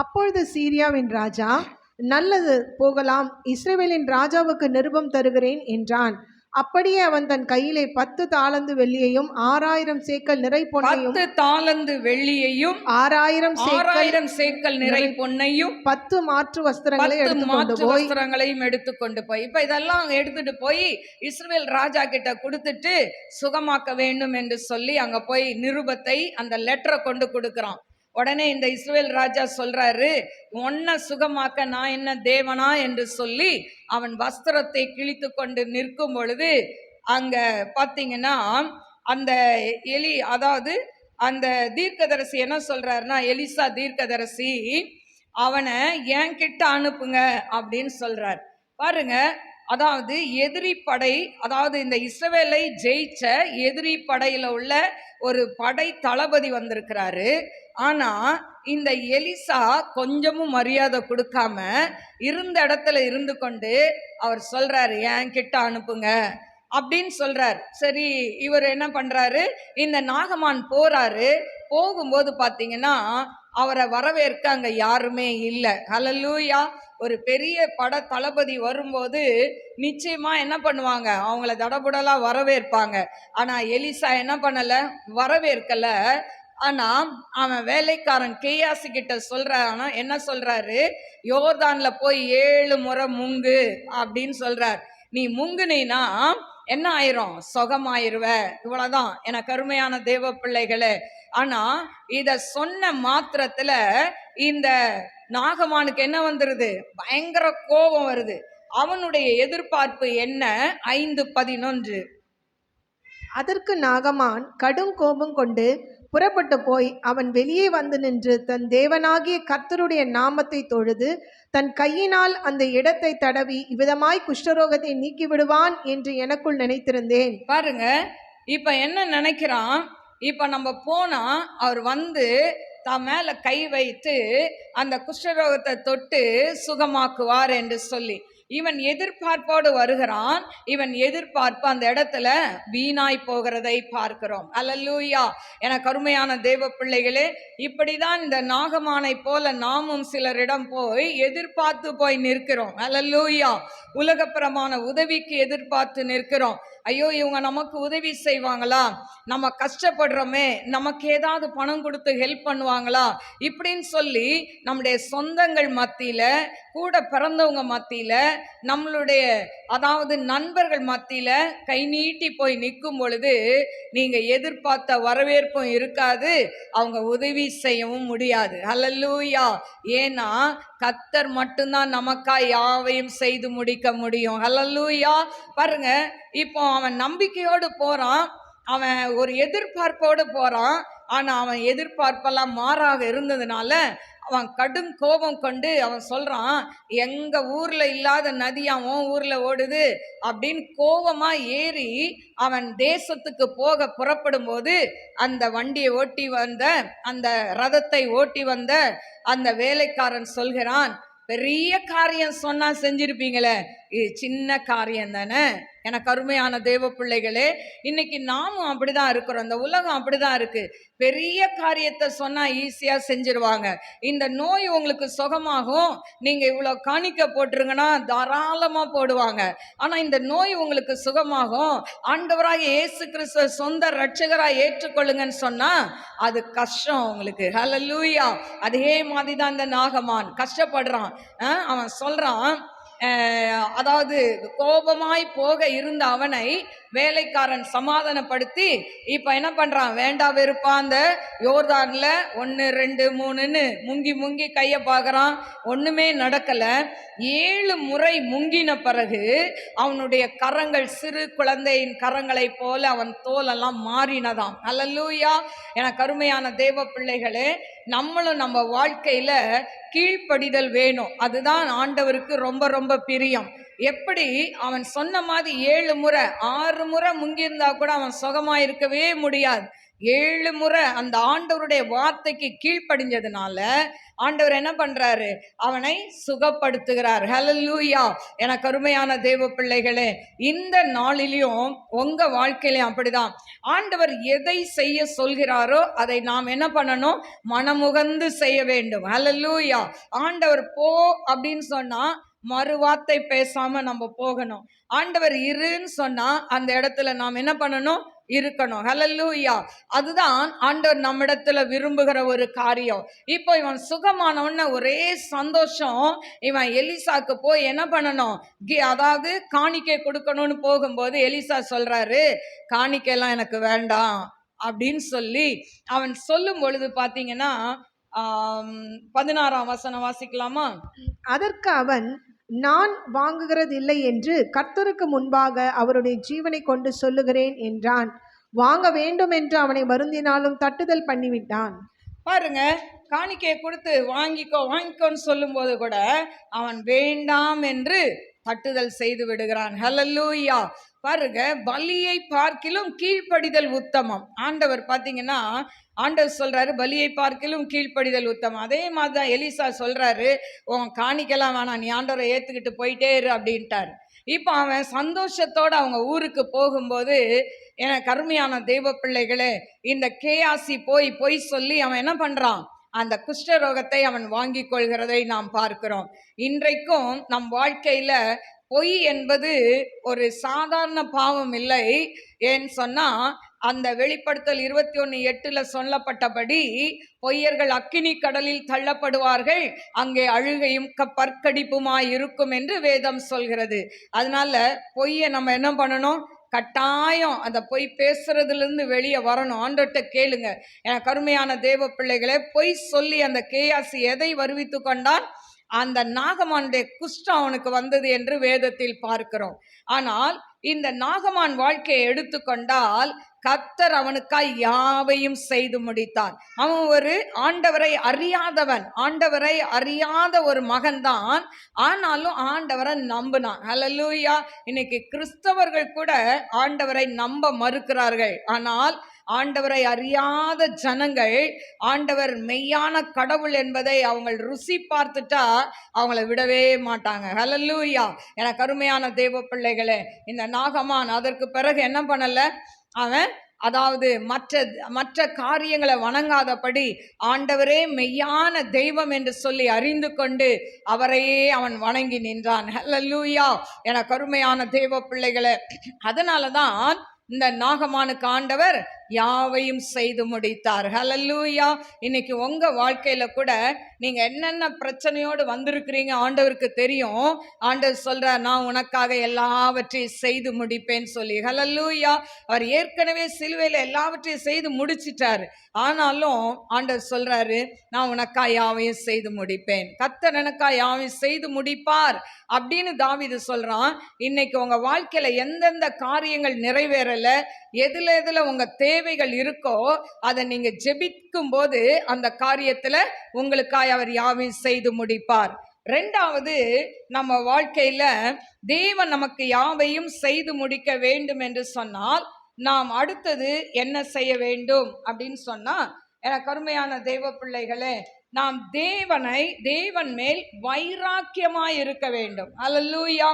அப்பொழுது சீரியாவின் ராஜா, நல்லது, போகலாம், இஸ்ரவேலின் ராஜாவுக்கு நிருபம் தருகிறேன் என்றான். அப்படியே அவன் தன் கையிலே 10 தாலந்து வெள்ளியையும் 6000 சேக்கல் நிறை பொன்னையும்
10 தாலந்து வெள்ளியையும்
6000
சேக்கல் நிறை பொன்னையும்
10 மாற்று வஸ்திரங்களையும்
எடுத்துக்கொண்டு போய், இப்ப இதெல்லாம் எடுத்துட்டு போய் இஸ்ரவேல் ராஜா கிட்ட கொடுத்துட்டு சுகமாக்க வேண்டும் என்று சொல்லி அங்க போய் நிருபத்தை, அந்த லெட்டரை கொண்டு கொடுக்கிறான். உடனே இந்த இஸ்ரவேல் ராஜா சொல்றாரு, உன்னை சுகமாக்க நான் என்ன தேவனா என்று சொல்லி அவன் வஸ்திரத்தை கிழித்து கொண்டு நிற்கும் பொழுது அங்க பாத்தீங்கன்னா அந்த அதாவது அந்த தீர்க்கதரிசி என்ன சொல்றாருன்னா, எலிசா தீர்க்கதரிசி, அவனை என் கிட்ட அனுப்புங்க அப்படின்னு சொல்றார். பாருங்க, அதாவது எதிரி படை, அதாவது இந்த இஸ்ரவேலை ஜெயிச்ச எதிரி படையில உள்ள ஒரு படை தளபதி வந்திருக்கிறாரு. ஆனா இந்த எலிசா கொஞ்சமும் மரியாதை கொடுக்காம இருந்த இடத்துல இருந்து கொண்டு அவர் சொல்றாரு, என் கிட்ட அனுப்புங்க அப்படின்னு சொல்றாரு. சரி, இவர் என்ன பண்றாரு, இந்த நாகமான் போறாரு. போகும்போது பார்த்தீங்கன்னா அவரை வரவேற்க அங்க யாருமே இல்லை. ஹல்லேலூயா. ஒரு பெரிய பட தளபதி வரும்போது நிச்சயமா என்ன பண்ணுவாங்க, அவங்கள தடபுடலா வரவேற்பாங்க. ஆனா எலிசா என்ன பண்ணல, வரவேற்கல. ஆனா அவன் வேலைக்காரன் கேயாசி கிட்ட சொல்றான், என்ன சொல்றாரு, யோர்தான்ல போய் 7 முறை முங்கு அப்படின்னு சொல்றார். நீ முங்குனீனா என்ன ஆயிரும், சுகமாயிருவ. இவ்வளவுதான் எனக்கு அருமையான தேவ பிள்ளைகளே. ஆனா இத சொன்ன மாத்திரத்துல இந்த நாகமானுக்கு என்ன வந்துருது, பயங்கர கோபம் வருது. அவனுடைய எதிர்பார்ப்பு என்ன? 5:11.
அதற்கு நாகமான் கடும் கோபம் கொண்டு புறப்பட்டு போய் அவன் வெளியே வந்து நின்று தன் தேவனாகிய கர்த்தருடைய நாமத்தை தொழுது தன் கையினால் அந்த இடத்தை தடவி இவ்விதமாய் குஷ்டரோகத்தை நீக்கி விடுவான் என்று எனக்குள் நினைத்திருந்தேன்.
பாருங்க, இப்ப என்ன நினைக்கிறான், இப்ப நம்ம போனா அவர் வந்து தான் மேல கை வைத்து அந்த குஷ்டரோகத்தை தொட்டு சுகமாக்குவார் என்று சொல்லி இவன் எதிர்பார்ப்போடு வருகிறான். இவன் எதிர்பார்ப்பு அந்த இடத்துல வீணாய் போகிறதை பார்க்கிறோம். அல்லேலூயா. எனக்கு அருமையான தேவ பிள்ளைகளே, இப்படிதான் இந்த நாகமானை போல நாமும் சிலரிடம் போய் எதிர்பார்த்து போய் நிற்கிறோம். அல்லேலூயா. உலகப்பிரமான உதவிக்கு எதிர்பார்த்து நிற்கிறோம். ஐயோ, இவங்க நமக்கு உதவி செய்வாங்களா, நம்ம கஷ்டப்படுறோமே, நமக்கு ஏதாவது பணம் கொடுத்து ஹெல்ப் பண்ணுவாங்களா, இப்படின்னு சொல்லி நம்முடைய சொந்தங்கள் மத்தியில, கூட பிறந்தவங்க மத்தியில, நம்மளுடைய அதாவது நண்பர்கள் மத்தியில கை நீட்டி போய் நிற்கும் பொழுது நீங்க எதிர்பார்த்த வரவேற்பும் இருக்காது, அவங்க உதவி செய்யவும் முடியாது. ஹல்லேலூயா. ஏன்னா கர்த்தர் மட்டும்தான் நமக்காய் யாவையும் செய்து முடிக்க முடியும். ஹல்லேலூயா. பாருங்க, இப்போ அவன் நம்பிக்கையோடு போறான், அவன் ஒரு எதிர்பார்ப்போடு போறான். ஆனா அவன் எதிர்பார்ப்பெல்லாம் மாறாக இருந்ததுனால அவன் கடும் கோபம் கொண்டு அவன் சொல்றான், எங்க ஊர்ல இல்லாத நதி அவன் ஊர்ல ஓடுது அப்படின்னு கோபமா ஏறி அவன் தேசத்துக்கு போக புறப்படும் போது அந்த வண்டியை ஓட்டி வந்த, அந்த ரதத்தை ஓட்டி வந்த அந்த வேலைக்காரன் சொல்கிறான், பெரிய காரியம் சொன்னா செஞ்சிருப்பீங்களே, இது சின்ன காரியம் தானே. எனக்கு அருமையான தேவ பிள்ளைகளே, இன்னைக்கு நாமும் அப்படிதான் இருக்கிறோம். இந்த உலகம் அப்படிதான் இருக்கு. பெரிய காரியத்தை சொன்னா ஈஸியா செஞ்சிருவாங்க. இந்த நோய் உங்களுக்கு சுகமாகும், நீங்க இவ்வளவு காணிக்க போட்டுருங்கன்னா தாராளமா போடுவாங்க. ஆனா இந்த நோய் உங்களுக்கு சுகமாகும், ஆண்டவராக இயேசு கிறிஸ்துவ சொந்த ரட்சகராய் ஏற்றுக்கொள்ளுங்கன்னு சொன்னா அது கஷ்டம் உங்களுக்கு. ஹல்லேலூயா. அதே மாதிரி தான் இந்த நாகமான் கஷ்டப்படுறான். அவன் சொல்றான், அதாவது கோபமாய் போக இருந்த அவனை வேலைக்காரன் சமாதானப்படுத்தி இப்ப என்ன பண்றான், வேண்டா வெறுப்பா அந்த யோர்தான்ல 1 2 3ன்னு முங்கி முங்கி கைய பார்க்கறான். ஒண்ணுமே நடக்கல. 7 முறை முங்கின பிறகு அவனுடைய கரங்கள் சிறு குழந்தையின் கரங்களை போல அவன் தோலெல்லாம் மாறினதாம். அல்லேலூயா. எனக்கு அருமையான தேவ பிள்ளைகளே, நம்மளும் நம்ம வாழ்க்கையில கீழ்ப்படிதல் வேணும். அதுதான் ஆண்டவருக்கு ரொம்ப ரொம்ப பிரியம். எப்படி அவன் சொன்ன மாதிரி 7 முறை 6 முறை முங்கியிருந்தா கூட அவன் சுகமா இருக்கவே முடியாது. 7 முறை அந்த ஆண்டவருடைய வார்த்தைக்கு கீழ்ப்படிஞ்சதுனால ஆண்டவர் என்ன பண்றாரு, அவனை சுகப்படுத்துகிறார். ஹல்லேலூயா. எனக்கு அருமையான தேவ பிள்ளைகளே, இந்த நாளிலும் உங்க வாழ்க்கையிலும் அப்படிதான். ஆண்டவர் எதை செய்ய சொல்கிறாரோ அதை நாம் என்ன பண்ணணும், மனமுகந்து செய்ய வேண்டும். ஹல்லேலூயா. ஆண்டவர் போ அப்படின்னு சொன்னா மறுவார்த்தை பேசாம நம்ம போகணும். ஆண்டவர் இருன்னு சொன்னா அந்த இடத்துல நாம் என்ன பண்ணணும், இருக்கணும். ஹல்லேலூயா. அதுதான் ஆண்டவர் நம்மிடத்துல விரும்புகிற ஒரு காரியம். இப்போ இவன் சுகமானவன ஒரே சந்தோஷம். இவன் எலிசாக்கு போய் என்ன பண்ணணும், அதாவது காணிக்கை கொடுக்கணும்னு போகும்போது எலிசா சொல்றாரு, காணிக்கைலாம் எனக்கு வேண்டாம் அப்படின்னு சொல்லி அவன் சொல்லும் பொழுது பாத்தீங்கன்னா 16ஆம் வசனம் வாசிக்கலாமா?
அதற்கு அவன், நான் வாங்குகிறது இல்லை என்று கர்த்தருக்கு முன்பாக அவருடைய ஜீவனை கொண்டு சொல்லுகிறேன் என்றான். வாங்க வேண்டும் என்று அவனை வருந்தினாலும் தட்டுதல் பண்ணிவிட்டான்.
பாருங்க, காணிக்கையை கொடுத்து வாங்கிக்கோ வாங்கிக்கோன்னு சொல்லும் போது கூட அவன் வேண்டாம் என்று தட்டுதல் செய்து விடுகிறான். ஹல்லேலூயா. பாருங்க, பலியை பார்க்கிலும் கீழ்ப்படிதல் உத்தமம். ஆண்டவர் பாத்தீங்கன்னா, ஆண்டவர் சொல்றாரு பலியை பார்க்கிலும் கீழ்ப்படிதல் உத்தமம். அதே மாதிரிதான் எலிசா சொல்றாரு, உன் காணிக்கலாம் வேணாம், நீ ஆண்டவரை ஏத்துக்கிட்டு போயிட்டே இரு அப்படின்ட்டாரு. இப்போ அவன் சந்தோஷத்தோட அவங்க ஊருக்கு போகும்போது எனக்கு அருமையான தேவ பிள்ளைகளே, இந்த கேயாசி பொய் சொல்லி அவன் என்ன பண்றான், அந்த குஷ்டரோகத்தை அவன் வாங்கி கொள்கிறதை நாம் பார்க்கிறோம். இன்றைக்கும் நம் வாழ்க்கையில பொய் என்பது ஒரு சாதாரண பாவம் இல்லை. ஏன்னு சொன்னா, அந்த வெளிப்படுத்தல் 21:8 சொல்லப்பட்டபடி பொய்யர்கள் அக்கினி கடலில் தள்ளப்படுவார்கள், அங்கே அழுகையும் பற்கடிப்புமாய் இருக்கும் என்று வேதம் சொல்கிறது. அதனால பொய்யை நம்ம என்ன பண்ணணும், கட்டாயம் அந்த பொய் பேசுறதுல இருந்து வெளியே வரணும். ஆண்டவர்கிட்ட கேளுங்க. எனக்கு அருமையான தேவ பிள்ளைகளே, பொய் சொல்லி அந்த கேயாசி எதை வருவித்து கொண்டான், அந்த நாகமானுடைய குஷ்டம் அவனுக்கு வந்தது என்று வேதத்தில் பார்க்கிறோம். ஆனால் இந்த நாகமான் வாழ்க்கையை எடுத்துக்கொண்டால் கர்த்தர் அவனுக்காய் யாவையும் செய்து முடித்தார். அவன் ஒரு ஆண்டவரை அறியாதவன், ஆண்டவரை அறியாத ஒரு மகன்தான். ஆனாலும் ஆண்டவரை நம்பினான். ஹல்லேலூயா. இன்னைக்கு கிறிஸ்தவர்கள் கூட ஆண்டவரை நம்ப மறுக்கிறார்கள். ஆனால் ஆண்டவரை அறியாத ஜனங்கள் ஆண்டவர் மெய்யான கடவுள் என்பதை அவங்க ருசி பார்த்துட்டா அவங்கள விடவே மாட்டாங்க. ஹல்லேலூயா. எனக்கு அருமையான தேவ பிள்ளைகளே, இந்த நாகமான் அதற்கு பிறகு என்ன பண்ணல, அவன் அதாவது மற்ற காரியங்களை வணங்காதபடி ஆண்டவரே மெய்யான தெய்வம் என்று சொல்லி அறிந்து கொண்டு அவரையே அவன் வணங்கி நின்றான். ஹல்லேலூயா. எனக்கு அருமையான தேவ பிள்ளைகளே, அதனாலதான் இந்த நாகமானுக்கு ஆண்டவர் யாவையும் செய்து முடித்தார். ஹல்லேலூயா. இன்னைக்கு உங்க வாழ்க்கையில கூட நீங்க என்னென்ன பிரச்சனையோடு வந்திருக்கிறீங்க ஆண்டவருக்கு தெரியும். ஆண்டவர் சொல்றார், நான் உனக்காக எல்லாவற்றையும் செய்து முடிப்பேன்னு சொல்லி. ஹல்லேலூயா. அவர் ஏற்கனவே சிலுவையில எல்லாவற்றையும் செய்து முடிச்சிட்டாரு. ஆனாலும் ஆண்டவர் சொல்றாரு, நான் உனக்கா யாவையும் செய்து முடிப்பேன், கர்த்தர் எனக்கா யாவையும் செய்து முடிப்பார் அப்படின்னு தாவீது சொல்றான். இன்னைக்கு உங்க வாழ்க்கையில எந்தெந்த காரியங்கள் நிறைவேறல, எதுல உங்க தேவைகள் இருக்கோ அதை நீங்க ஜெபிக்கும் போது அந்த காரியத்துல உங்களுக்காய் அவர் யாவையும் செய்து முடிப்பார். ரெண்டாவது, நம்ம வாழ்க்கையில தேவன் நமக்கு யாவையும் செய்து முடிக்க வேண்டும் என்று சொன்னால் நாம் அடுத்தது என்ன செய்ய வேண்டும் அப்படின்னு சொன்னா, எனக்கு அருமையான தேவ பிள்ளைகளே, நாம் தேவன் மேல் வைராக்கியமாய் இருக்க வேண்டும். ஹல்லேலூயா.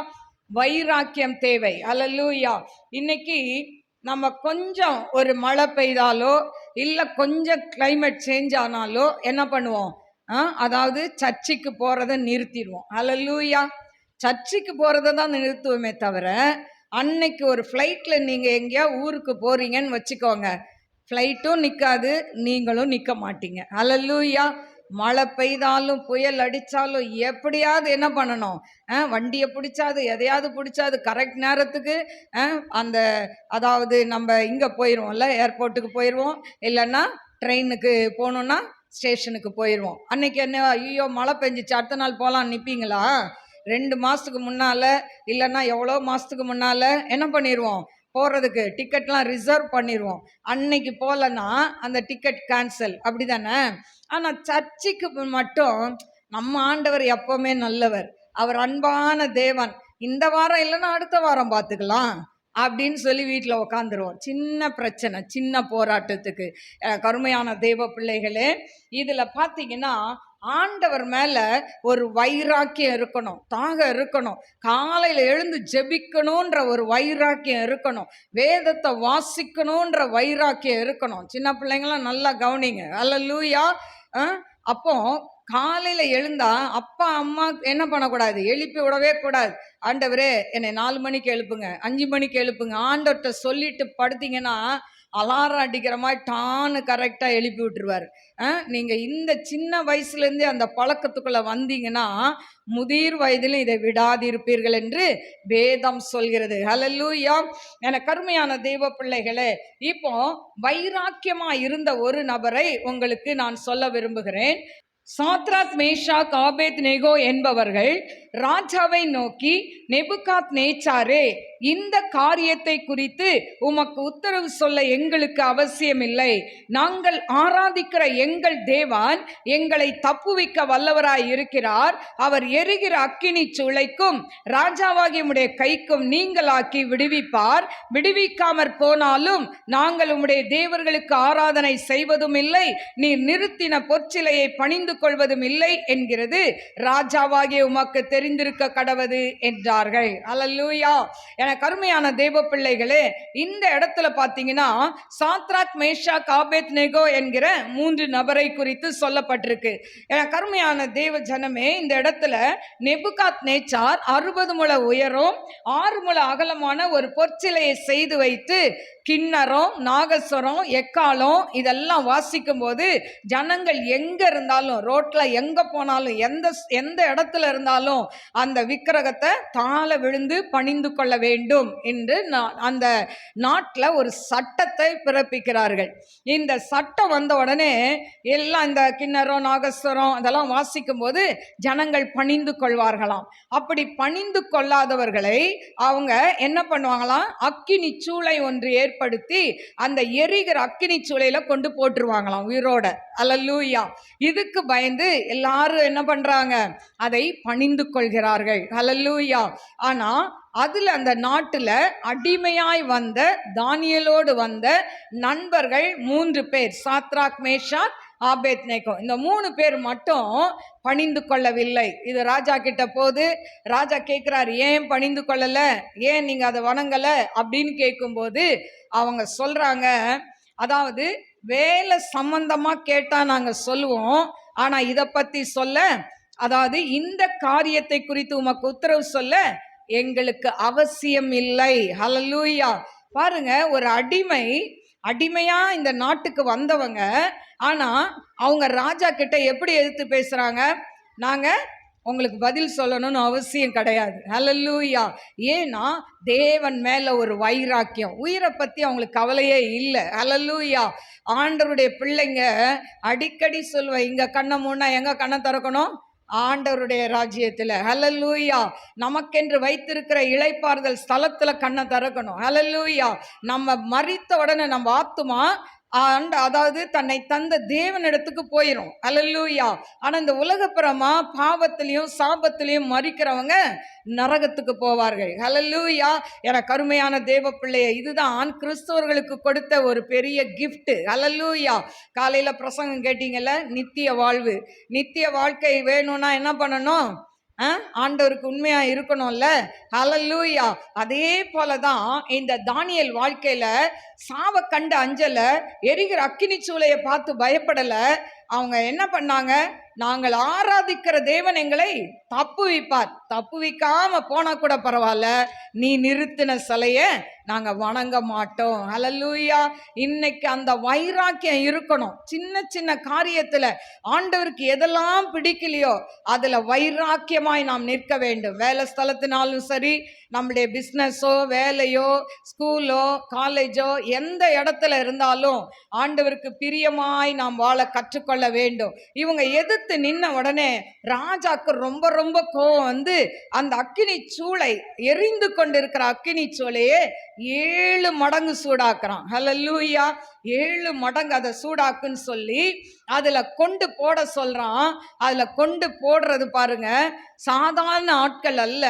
வைராக்கியம் தேவை. ஹல்லேலூயா. இன்னைக்கு நம்ம கொஞ்சம் ஒரு மழை பெய்தாலோ இல்லை கொஞ்சம் கிளைமேட் சேஞ்ச் ஆனாலோ என்ன பண்ணுவோம், அதாவது சர்ச்சுக்கு போகிறத நிறுத்திடுவோம். ஹல்லேலூயா. சர்ச்சுக்கு போகிறத தான் நிறுத்துவோமே தவிர, அன்னைக்கு ஒரு ஃப்ளைட்டில் நீங்கள் எங்கேயா ஊருக்கு போகிறீங்கன்னு வச்சுக்கோங்க, ஃப்ளைட்டும் நிற்காது, நீங்களும் நிற்க மாட்டீங்க. ஹல்லேலூயா. மழை பெய்தாலும் புயல் அடித்தாலும் எப்படியாவது என்ன பண்ணணும், வண்டியை பிடிச்சாது எதையாவது பிடிச்சாது கரெக்ட் நேரத்துக்கு அந்த அதாவது நம்ம இங்கே போயிடுவோம்ல, ஏர்போர்ட்டுக்கு போயிடுவோம், இல்லைன்னா ட்ரெயினுக்கு போகணுன்னா ஸ்டேஷனுக்கு போயிடுவோம். அன்னைக்கு என்ன, ஐயோ மழை பெஞ்சிச்சு அடுத்த நாள் போகலான்னு நிற்பீங்களா? 2 மாதத்துக்கு முன்னால் இல்லைன்னா எவ்வளோ மாதத்துக்கு முன்னால் என்ன பண்ணிடுவோம், போகிறதுக்கு டிக்கெட்லாம் ரிசர்வ் பண்ணிடுவோம். அன்னைக்கு போகலன்னா அந்த டிக்கெட் கேன்சல், அப்படி தானே? ஆனால் சர்ச்சுக்கு மட்டும் நம்ம ஆண்டவர் எப்பவுமே நல்லவர், அவர் அன்பான தேவன். இந்த வாரம் இல்லைன்னா அடுத்த வாரம் பார்த்துக்கலாம் அப்படின்னு சொல்லி வீட்டில் உக்காந்துருவோம். சின்ன பிரச்சனை, சின்ன போராட்டத்துக்கு. கருமையான தேவ பிள்ளைகளே, இதில் பார்த்தீங்கன்னா ஆண்டவர் மேலே ஒரு வைராக்கியம் இருக்கணும், தாகம் இருக்கணும், காலையில் எழுந்து ஜெபிக்கணுன்ற ஒரு வைராக்கியம் இருக்கணும், வேதத்தை வாசிக்கணுன்ற வைராக்கியம் இருக்கணும். சின்ன பிள்ளைங்களாம் நல்லா கவனிங்க. ஹல்லேலூயா. அப்போ காலையில் எழுந்தா அப்பா அம்மா என்ன பண்ணக்கூடாது, எழுப்பி விடவே கூடாது. ஆண்டவரே என்னை 4 மணிக்கு எழுப்புங்க, 5 மணிக்கு எழுப்புங்க ஆண்டவர்கிட்ட சொல்லிட்டு படுத்தீங்கன்னா அலாரம் அடிக்கிற மாதிரி டான்னு கரெக்டாக எழுப்பி விட்டுருவார். நீங்கள் இந்த சின்ன வயசுலேருந்தே அந்த பழக்கத்துக்குள்ளே வந்தீங்கன்னா முதிர் வயதிலும் இதை விடாதிருப்பீர்கள் என்று வேதம் சொல்கிறது. ஹல்லேலூயா. என கருமையான தெய்வ பிள்ளைகளே, இப்போ வைராக்கியமாக இருந்த ஒரு நபரை உங்களுக்கு நான் சொல்ல விரும்புகிறேன். சாத்ராக், மேஷாக், ஆபேத்நேகோ என்பவர்கள் ராஜாவை நோக்கி, நெபுகாத் நேச்சாரே, இந்த காரியத்தை குறித்து உமக்கு உத்தரவு சொல்ல எங்களுக்கு அவசியமில்லை. நாங்கள் ஆராதிக்கிற எங்கள் தேவன் எங்களை தப்புவிக்க வல்லவராய் இருக்கிறார். அவர் எரிகிற அக்கினி சூளைக்கும் ராஜாவாகிய உம்முடைய கைக்கும் நீங்களாக்கி விடுவிப்பார். விடுவிக்காமற் போனாலும் நாங்கள் உம்முடைய தேவர்களுக்கு ஆராதனை செய்வதும் இல்லை. நீர் நிறுத்தின பொற்சிலையை பணிந்து கொள்வதும் இல்லை என்கிறது ராஜாவாகிய உமக்கு தெரிந்திருக்க கடவது என்றார்கள். அல்லேலூயா. என கருமையான தேவ பிள்ளைகளே, இந்த இடத்துல பார்த்தீங்கன்னா சாத்ராக், மேஷாக், ஆபேத்நேகோ என்கிற 3 நபரை குறித்து சொல்லப்பட்டிருக்கு. என கருமையான தேவ ஜனமே, இந்த இடத்துல நேபுகாத்நேச்சார் 60 முழ உயரம் 6 முழ அகலமான ஒரு பொற்சிலையை செய்து வைத்து கிண்ணறம், நாகஸ்வரம், எக்காலம் இதெல்லாம் வாசிக்கும் போது ஜனங்கள் எங்க இருந்தாலும், ரோட்ல எங்க போனாலும், எந்த இடத்துல இருந்தாலும் அந்த விக்கிரகத்தை தாழ விழுந்து பணிந்து கொள்ள வேண்டும் என்று அந்த நாட்டில் ஒரு சட்டத்தை பிறப்பிக்கிறார்கள். இந்த சட்டம் வந்த உடனே எல்லாம் இந்த கிண்ணறம், நாகஸ்வரம் அதெல்லாம் வாசிக்கும் போது ஜனங்கள் பணிந்து கொள்வார்களாம். அப்படி பணிந்து கொள்ளாதவர்களை அவங்க என்ன பண்ணுவாங்களாம், அக்கினி சூளை ஒன்று ஏற்படுத்தி அந்த எரிகிற அக்கினி சூளையில கொண்டு போட்டுருவாங்களாம் உயிரோட. அல்லேலூயா. இதுக்கு பயந்து எல்லாரும் என்ன பண்றாங்க, அதை பணிந்து கொள்கிறார்கள். அல்லேலூயா. ஆனா அதுல அந்த நாட்டுல அடிமையாய் வந்த தானியேலோடு வந்த நண்பர்கள் 3 பேர், சாத்ராக், மேஷாக், ஆபேத்நேகோ, இந்த 3 பேர் மட்டும் பணிந்து கொள்ளவில்லை. இது ராஜா கிட்ட போது ராஜா கேட்கிறார், ஏன் பணிந்து கொள்ளல, ஏன் நீங்க அதை வணங்கல அப்படின்னு கேட்கும்போது அவங்க சொல்றாங்க, அதாவது வேலை சம்பந்தமா கேட்டா நாங்க சொல்லுவோம், ஆனா இதை பத்தி சொல்ல, அதாவது இந்த காரியத்தை குறித்து உமக்கு உத்தரவு சொல்ல எங்களுக்கு அவசியம் இல்லை. ஹல்லேலூயா. பாருங்க, ஒரு அடிமையா இந்த நாட்டுக்கு வந்தவங்க, ஆனா அவங்க ராஜா கிட்ட எப்படி எதிர்த்து பேசுறாங்க, நாங்க உங்களுக்கு பதில் சொல்லணும்னு அவசியம் கிடையாது. ஹல்லேலூயா. ஏன்னா தேவன் மேல ஒரு வைராக்கியம், உயிரை பத்தி அவங்களுக்கு கவலையே இல்லை. ஹல்லேலூயா. ஆண்டவருடைய பிள்ளைங்க அடிக்கடி சொல்லுவேன், இங்க கண்ணை மூடனா எங்க கண்ணை திறக்கணும், ஆண்டவருடைய ராஜ்யத்தில். ஹல்லேலூயா. நமக்கென்று வைத்திருக்கிற இளைப்பாறுதல் ஸ்தலத்துல கண்ணை திறக்கணும். ஹல்லேலூயா. நம்ம மரித்த உடனே நம்ம ஆத்துமா அதாவது தன்னை தந்த தேவனிடத்துக்கு போயிடும். அல்லேலூயா. ஆனா இந்த உலகப்புறமா பாவத்திலையும் சாபத்திலையும் மரிக்கிறவங்க நரகத்துக்கு போவார்கள். அல்லேலூயா. என கருமையான தேவ பிள்ளையை, இதுதான் கிறிஸ்தவர்களுக்கு கொடுத்த ஒரு பெரிய கிஃப்ட். அல்லேலூயா. காலையில பிரசங்கம் கேட்டீங்கல்ல, நித்திய வாழ்வு, நித்திய வாழ்க்கை வேணும்னா என்ன பண்ணணும், ஆண்டவருக்கு உண்மையா இருக்கணும்ல. ஹல்லேலூயா. அதே போலதான் இந்த தானியேல் வாழ்க்கையில சாவ கண்டு அஞ்சல, எரிகிற அக்கினி சூளையை பார்த்து பயப்படல. அவங்க என்ன பண்ணாங்க, நாங்கள் ஆராதிக்கிற தேவன் எங்களை தப்புவிப்பார், தப்புவிக்காம போனா கூட பரவாயில்ல, நீ நிறுத்தின சிலைய நாங்க வணங்க மாட்டோம். ஹல்லேலூயா. இன்னைக்கு அந்த வைராக்கியம் இருக்கணும். சின்ன சின்ன காரியத்துல ஆண்டவருக்கு எதெல்லாம் பிடிக்கலையோ அதுல வைராக்கியமாய் நாம் நிற்க வேண்டும். வேலை ஸ்தலத்தினாலும் சரி, நம்முடைய பிஸ்னஸோ, வேலையோ, ஸ்கூலோ, காலேஜோ, எந்த இடத்துல இருந்தாலும் ஆண்டவருக்கு பிரியமாய் நாம் வாழ கற்றுக்கொள்ள வேண்டும். இவங்க எதிர்த்து நின்ன உடனே ராஜாக்கு ரொம்ப ரொம்ப கோபம் வந்து அந்த அக்கினி சூளை, எரிந்து கொண்டிருக்கிற அக்கினி சூளையே 7 மடங்கு சூடாக்குறான். ஹல்லேலூயா. 7 மடங்கு அதை சூடாக்குன்னு சொல்லி அதுல கொண்டு போட சொல்றான். அதுல கொண்டு போடுறது பாருங்க, சாதாரண ஆட்கள் அல்ல,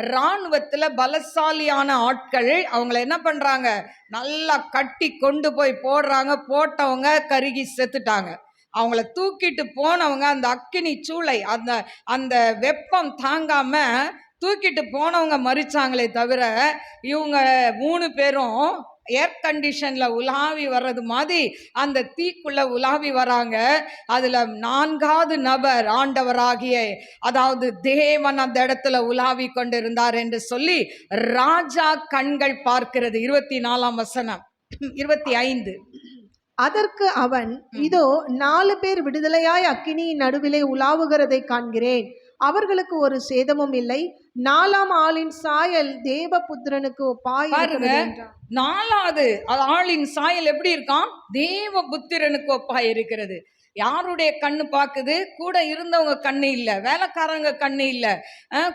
இராணுவத்துல பலசாலியான ஆட்கள். அவங்கள என்ன பண்றாங்க, நல்லா கட்டி கொண்டு போய் போடுறாங்க. போட்டவங்க கருகி செத்துட்டாங்க. அவங்கள தூக்கிட்டு போனவங்க அந்த அக்கினி சூளை, அந்த வெப்பம் தாங்காம தூக்கிட்டு போனவங்க மரிச்சாங்களே தவிர, இவங்க 3 பேரும் ஏர் கண்டிஷன்ல உலாவி வர்றது மாதிரி அந்த தீக்குள்ள உலாவி வராங்க. அதுல 4வது நபர் ஆண்டவராகிய, அதாவது தேவன் அந்த இடத்துல உலாவி கொண்டிருந்தார் என்று சொல்லி ராஜா கண்கள் பார்க்கிறது. 24ஆம் வசனம், 25.
அதற்கு அவன், இதோ 4 பேர் விடுதலையாய் அக்கினியின் நடுவிலே உலாவுகிறதை காண்கிறேன், அவர்களுக்கு ஒரு சேதமும் இல்லை, 4ஆம் ஆளின் சாயல் தேவபுத்திரனுக்கு ஒப்பாய் இருக்கிறது என்றான்.
4வது ஆளின் சாயல் எப்படி இருக்கான், தேவபுத்திரனுக்கு ஒப்பாய் இருக்கிறது. யாருடைய கண்ணு பார்க்குது, கூட இருந்தவங்க கண்ணு இல்லை, வேலைக்காரங்க கண்ணு இல்லை,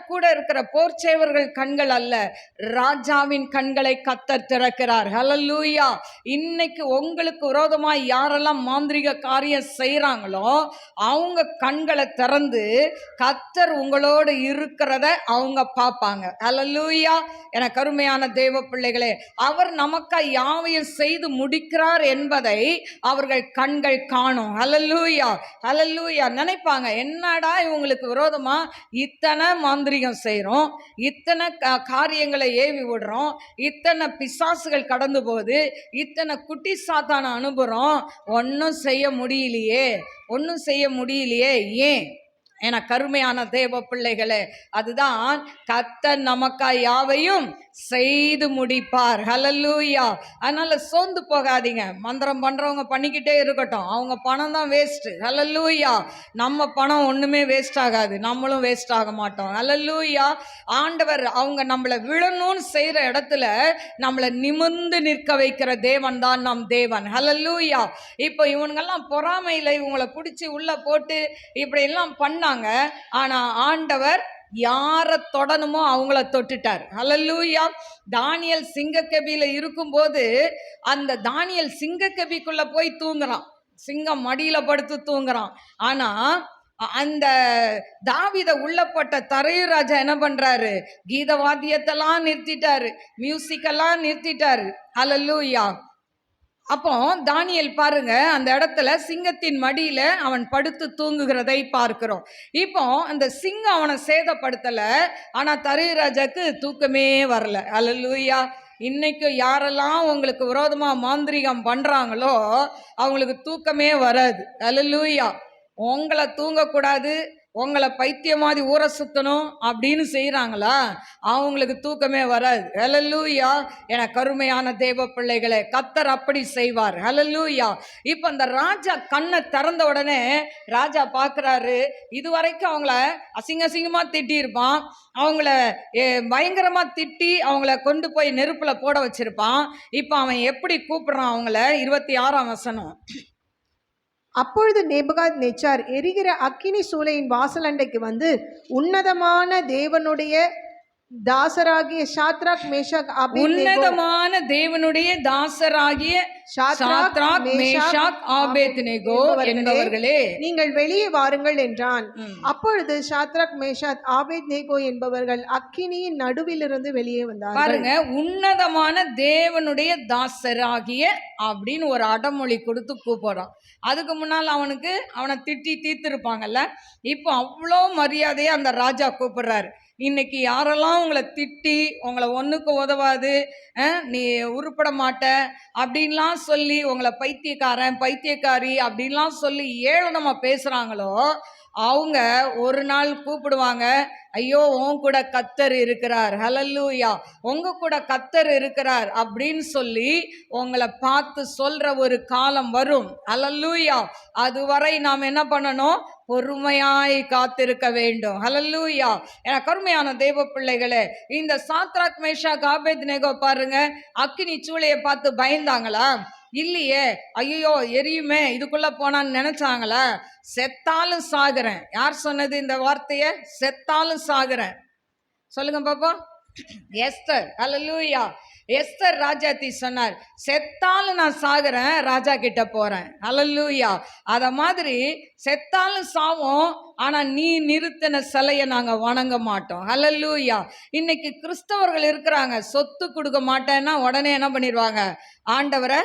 கூட இருக்கிற போர்ச்சேவர்கள் கண்கள் அல்ல, ராஜாவின் கண்களை கர்த்தர் திறக்கிறார். ஹல்லேலூயா. இன்னைக்கு உங்களுக்கு விரோதமாய் யாரெல்லாம் மாந்திரிக காரியம் செய்யறாங்களோ அவங்க கண்களை திறந்து கர்த்தர் உங்களோடு இருக்கிறத அவங்க பார்ப்பாங்க. ஹல்லேலூயா. என கருமையான தேவ பிள்ளைகளே, அவர் நமக்கு யாவையும் செய்து முடிக்கிறார் என்பதை அவர்கள் கண்கள் காணும். ஹல்லேலூயா. ஹல்லேலூயா, ஹல்லேலூயா. நினைப்பாங்க, என்னடா இவங்களுக்கு விரோதமா இத்தனை மாந்திரிகம் செய்றோம், இத்தனை காரியங்களை ஏவி விடுறோம், இத்தனை பிசாசுகள் கடந்து போகுது, இத்தனை குட்டி சாத்தான அனுப்புறோம், ஒன்றும் செய்ய முடியலையே, ஒன்றும் செய்ய முடியலையே. ஏன்? என கருமையான தேவ பிள்ளைகளே, அதுதான் கர்த்தர் நமக்காய் யாவையும் செய்து முடிப்பார். ஹல்லேலூயா. அதனால சோர்ந்து போகாதீங்க. மந்திரம் பண்றவங்க பண்ணிக்கிட்டே இருக்கட்டும், அவங்க பணம் தான் வேஸ்ட். ஹல்லேலூயா. நம்ம பணம் ஒண்ணுமே வேஸ்ட் ஆகாது, நம்மளும் வேஸ்ட் ஆக மாட்டோம். ஹல்லேலூயா. ஆண்டவர் அவங்க நம்மளை விழணும்னு செய்யற இடத்துல நம்மளை நிமிர்ந்து நிற்க வைக்கிற தேவன் தான் நம் தேவன். ஹல்லேலூயா. இப்போ இவங்கெல்லாம் பொறாமையில இவங்களை பிடிச்சி உள்ள போட்டு இப்படி எல்லாம் பண்ணாங்க. ஆனா ஆண்டவர் யாரை தொடணுமோ அவங்கள தொட்டுட்டார். ஹல்லேலூயா. தானியேல் சிங்கக்கபில இருக்கும்போது அந்த தானியேல் சிங்கக்கபிக்குள்ள போய் தூங்குறான், சிங்கம் மடியில படுத்து தூங்குறான். ஆனா அந்த தாவீத உள்ளப்பட்ட தரையு ராஜா என்ன பண்றாரு? கீத வாத்தியத்தெல்லாம் நிறுத்திட்டாரு, மியூசிக்கெல்லாம் நிறுத்திட்டாரு. ஹல்லேலூயா. அப்போ தானியேல் பாருங்க, அந்த இடத்துல சிங்கத்தின் மடியில அவன் படுத்து தூங்குகிறதை பார்க்கிறோம். இப்போ அந்த சிங்கம் அவனை சேதப்படுத்தல, ஆனா தரையராஜாக்கு தூக்கமே வரல. ஹல்லேலூயா. இன்னைக்கு யாரெல்லாம் உங்களுக்கு விரோதமா மாந்திரிகம் பண்றாங்களோ அவங்களுக்கு தூக்கமே வராது. ஹல்லேலூயா. உங்களை தூங்கக்கூடாது, உங்களை பைத்தியமாதி ஊற சுத்தணும் அப்படின்னு செய்கிறாங்களா, அவங்களுக்கு தூக்கமே வராது. ஹல்லேலூயா. என கருமையான தேவ பிள்ளைகளே, கர்த்தர் அப்படி செய்வார். ஹல்லேலூயா. இப்போ அந்த ராஜா கண்ணை திறந்த உடனே ராஜா பார்க்குறாரு, இதுவரைக்கும் அவங்கள அசிங்கமாக திட்டியிருப்பான், அவங்கள பயங்கரமாக திட்டி அவங்கள கொண்டு போய் நெருப்பில் போட வச்சிருப்பான். இப்போ அவன் எப்படி கூப்பிடுறான் அவங்கள? 26ஆம் வசனம்.
அப்பொழுது நேபுகாத் நேச்சார் எரிகிற அக்கினி சூளையின் வாசலண்டைக்கு வந்து, உன்னதமான தேவனுடைய தாசராகிய சாத்ராக் மேஷாக்
உன்னதமான தேவனுடைய தாசராகிய சாத்ராக் மேஷாக் ஆபேத்நேகோ என்பவர்களே,
நீங்கள் வெளியே வாருங்கள் என்றான். அப்பொழுது சாத்ராக் மேஷாக் ஆபேத்நேகோ என்பவர்கள் அக்கினியின் நடுவிலிருந்து வெளியே வந்தார்கள்.
பாருங்க, உன்னதமான தேவனுடைய தாசராகிய அப்படின்னு ஒரு அடமொழி கொடுத்து கூப்பிடுறான். அதுக்கு முன்னால் அவனை திட்டி தீர்த்திருப்பாங்கல்ல, இப்போ அவ்வளோ மரியாதையை அந்த ராஜா கூப்பிடுறாரு. இன்னைக்கு யாரெல்லாம் உங்களை திட்டி உங்களை ஒன்றுக்கு உதவாது, நீ உருப்பட மாட்ட அப்படின்லாம் சொல்லி உங்களை பைத்தியக்காரன் பைத்தியக்காரி அப்படின்லாம் சொல்லி ஏளனமாக பேசுகிறாங்களோ, அவங்க ஒரு நாள் கூப்பிடுவாங்க, ஐயோ உன் கூட கர்த்தர் இருக்கிறார், ஹல்லேலூயா, உங்க கூட கர்த்தர் இருக்கிறார் அப்படின்னு சொல்லி உங்களை பார்த்து சொல்ற ஒரு காலம் வரும். ஹல்லேலூயா. அதுவரை நாம் என்ன பண்ணணும்? பொறுமையாய் காத்திருக்க வேண்டும். ஹல்லேலூயா. என கருமையான தேவ பிள்ளைகளே, இந்த சாத்ராக் மேஷாக் ஆபேத்நேகோ பாருங்க, அக்கினி சூளையை பார்த்து பயந்தாங்களா? இல்லையே. ஐயோ எரியுமே, இதுக்குள்ள போனான்னு நினைச்சாங்களா? செத்தாலும் சாகுறேன். யார் சொன்னது இந்த வார்த்தையை? செத்தாலும் சாகுறேன். சொல்லுங்க பாப்பா. எஸ்தர். ஹல்லேலூயா. எஸ்தர் ராஜாத்தி சொன்னார், செத்தாலும் நான் சாகுறேன், ராஜா கிட்ட போறேன். ஹல்லேலூயா. அத மாதிரி செத்தாலும் சாவோம், ஆனா நீ நிறுத்தின சிலையை நாங்க வணங்க மாட்டோம். ஹல்லேலூயா. இன்னைக்கு கிறிஸ்தவர்கள் இருக்கிறாங்க, சொத்து கொடுக்க மாட்டேன்னா உடனே என்ன பண்ணிடுவாங்க? ஆண்டவரை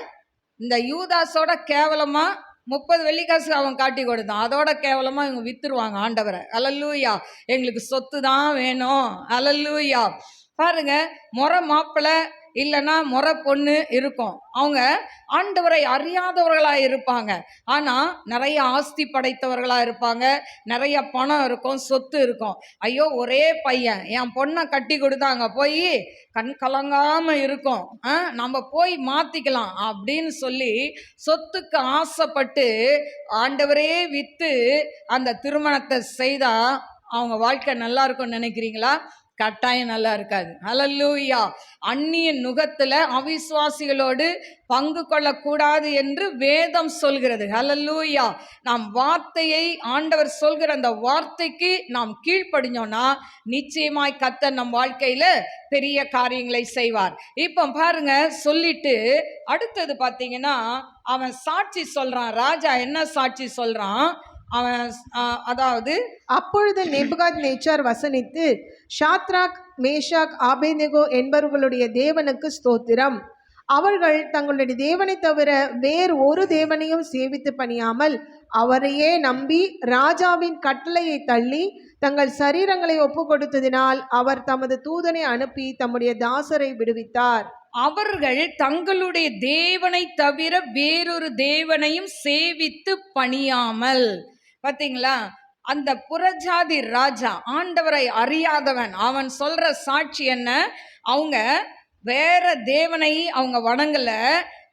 இந்த யூதாஸோட கேவலமா 30 வெள்ளிக்காசு அவன் காட்டி கொடுத்தான், அதோட கேவலமா இவங்க வித்துருவாங்க ஆண்டவரை. ஹல்லேலூயா. எங்களுக்கு சொத்து தான் வேணும். ஹல்லேலூயா. பாருங்க, முறை மாப்பிள்ளை இல்லைன்னா முறை பொண்ணு இருக்கும், அவங்க ஆண்டவரை அறியாதவர்களாக இருப்பாங்க, ஆனால் நிறைய ஆஸ்தி படைத்தவர்களாக இருப்பாங்க, நிறைய பணம் இருக்கும், சொத்து இருக்கும். ஐயோ ஒரே பையன், என் பொண்ணை கட்டி கொடுத்தாங்க, போய் கண் கலங்காமல் இருக்கும், நம்ம போய் மாற்றிக்கலாம் அப்படின்னு சொல்லி சொத்துக்கு ஆசைப்பட்டு ஆண்டவரே விற்று அந்த திருமணத்தை செய்தால் அவங்க வாழ்க்கை நல்லா இருக்கும்னு நினைக்கிறீங்களா? கட்டாயம் நல்லா இருக்காது. ஹல்லேலூயா. அந்நிய நுகத்துல அவிசுவாசிகளோடு பங்கு கொள்ளக்கூடாது என்று வேதம் சொல்கிறது. ஹல்லேலூயா. நாம் வார்த்தையை, ஆண்டவர் சொல்கிற அந்த வார்த்தைக்கு நாம் கீழ்ப்படிஞ்சோம்னா நிச்சயமாய் கர்த்தர் நம் வாழ்க்கையில பெரிய காரியங்களை செய்வார். இப்போ பாருங்க, சொல்லிட்டு அடுத்தது பார்த்தீங்கன்னா அவன் சாட்சி சொல்றான். ராஜா என்ன சாட்சி சொல்றான்? அவன் அதாவது,
அப்பொழுது நேபுகாத் நேச்சார் வசனித்து, சாத்ராக் மேஷாக் ஆபேத்நேகோ என்பவர்களுடைய தேவனுக்கு ஸ்தோத்திரம், அவர்கள் தங்களுடைய தேவனை தவிர வேறு ஒரு தேவனையும் சேவித்து பணியாமல் அவரையே நம்பி ராஜாவின் கட்டளையை தள்ளி தங்கள் சரீரங்களை ஒப்பு கொடுத்ததினால் அவர் தமது தூதனை அனுப்பி தம்முடைய தாசரை விடுவித்தார்.
அவர்கள் தங்களுடைய தேவனை தவிர வேறொரு தேவனையும் சேவித்து பணியாமல். பாத்தீங்களா, அந்த புறஜாதி ராஜா, ஆண்டவரை அறியாதவன், அவன் சொல்ற சாட்சி என்ன? அவங்க வேற தேவனை அவங்க வணங்கல,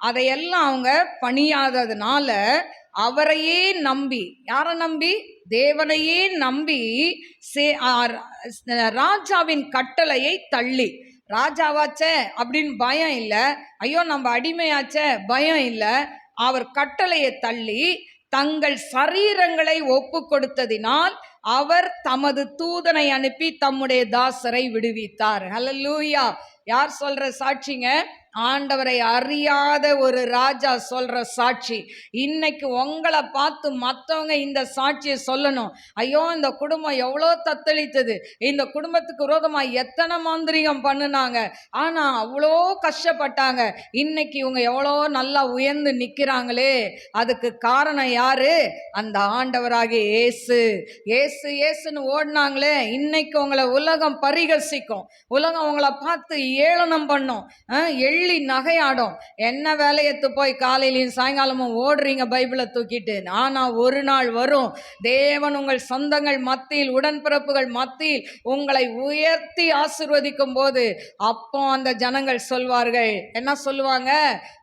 அதையெல்லாம் அவங்க பணியாததுனால அவரையே நம்பி, யாரை நம்பி? தேவனையே நம்பி ராஜாவின் கட்டளையை தள்ளி, ராஜாவாச்சே அப்படின்னு பயம் இல்லை, ஐயோ நம்ம அடிமையாச்சே பயம் இல்லை, அவர் கட்டளையை தள்ளி தங்கள் சரீரங்களை ஒப்பு கொடுத்ததினால் அவர் தமது தூதனை அனுப்பி தம்முடைய தாசரை விடுவித்தார். ஹல்லேலூயா! யார் சொல்ற சாட்சிங்க? ஆண்டவரை அறியாத ஒரு ராஜா சொல்ற சாட்சி. இன்னைக்கு உங்களை பார்த்து மற்றவங்க இந்த சாட்சியை சொல்லணும். ஐயோ, இந்த குடும்பம் எவ்வளோ தத்தளித்தது, இந்த குடும்பத்துக்கு விரோதமாக எத்தனை மாந்திரிகம் பண்ணினாங்க, ஆனால் அவ்வளோ கஷ்டப்பட்டாங்க, இன்னைக்கு இவங்க எவ்வளோ நல்லா உயர்ந்து நிற்கிறாங்களே, அதுக்கு காரணம் யாரு? அந்த ஆண்டவராகிய இயேசு. இயேசு இயேசுன்னு ஓடினாங்களே, இன்னைக்கு உங்களை உலகம் பரிகசிக்கும், உலகம் உங்களை பார்த்து ஏளனம் பண்ணும், எள்ளி நகையாடும். என்ன வேலையத்து போய் காலையிலையும் சாயங்காலமும் ஓடுறீங்க பைபிளை தூக்கிட்டு? ஆனா ஒரு நாள் வரும், தேவன் உங்கள் சொந்தங்கள் மத்தியில், உடன்பிறப்புகள் மத்தியில் உங்களை உயர்த்தி ஆசீர்வதிக்கும் போது அப்போ அந்த ஜனங்கள் சொல்வார்கள், என்ன சொல்லுவாங்க?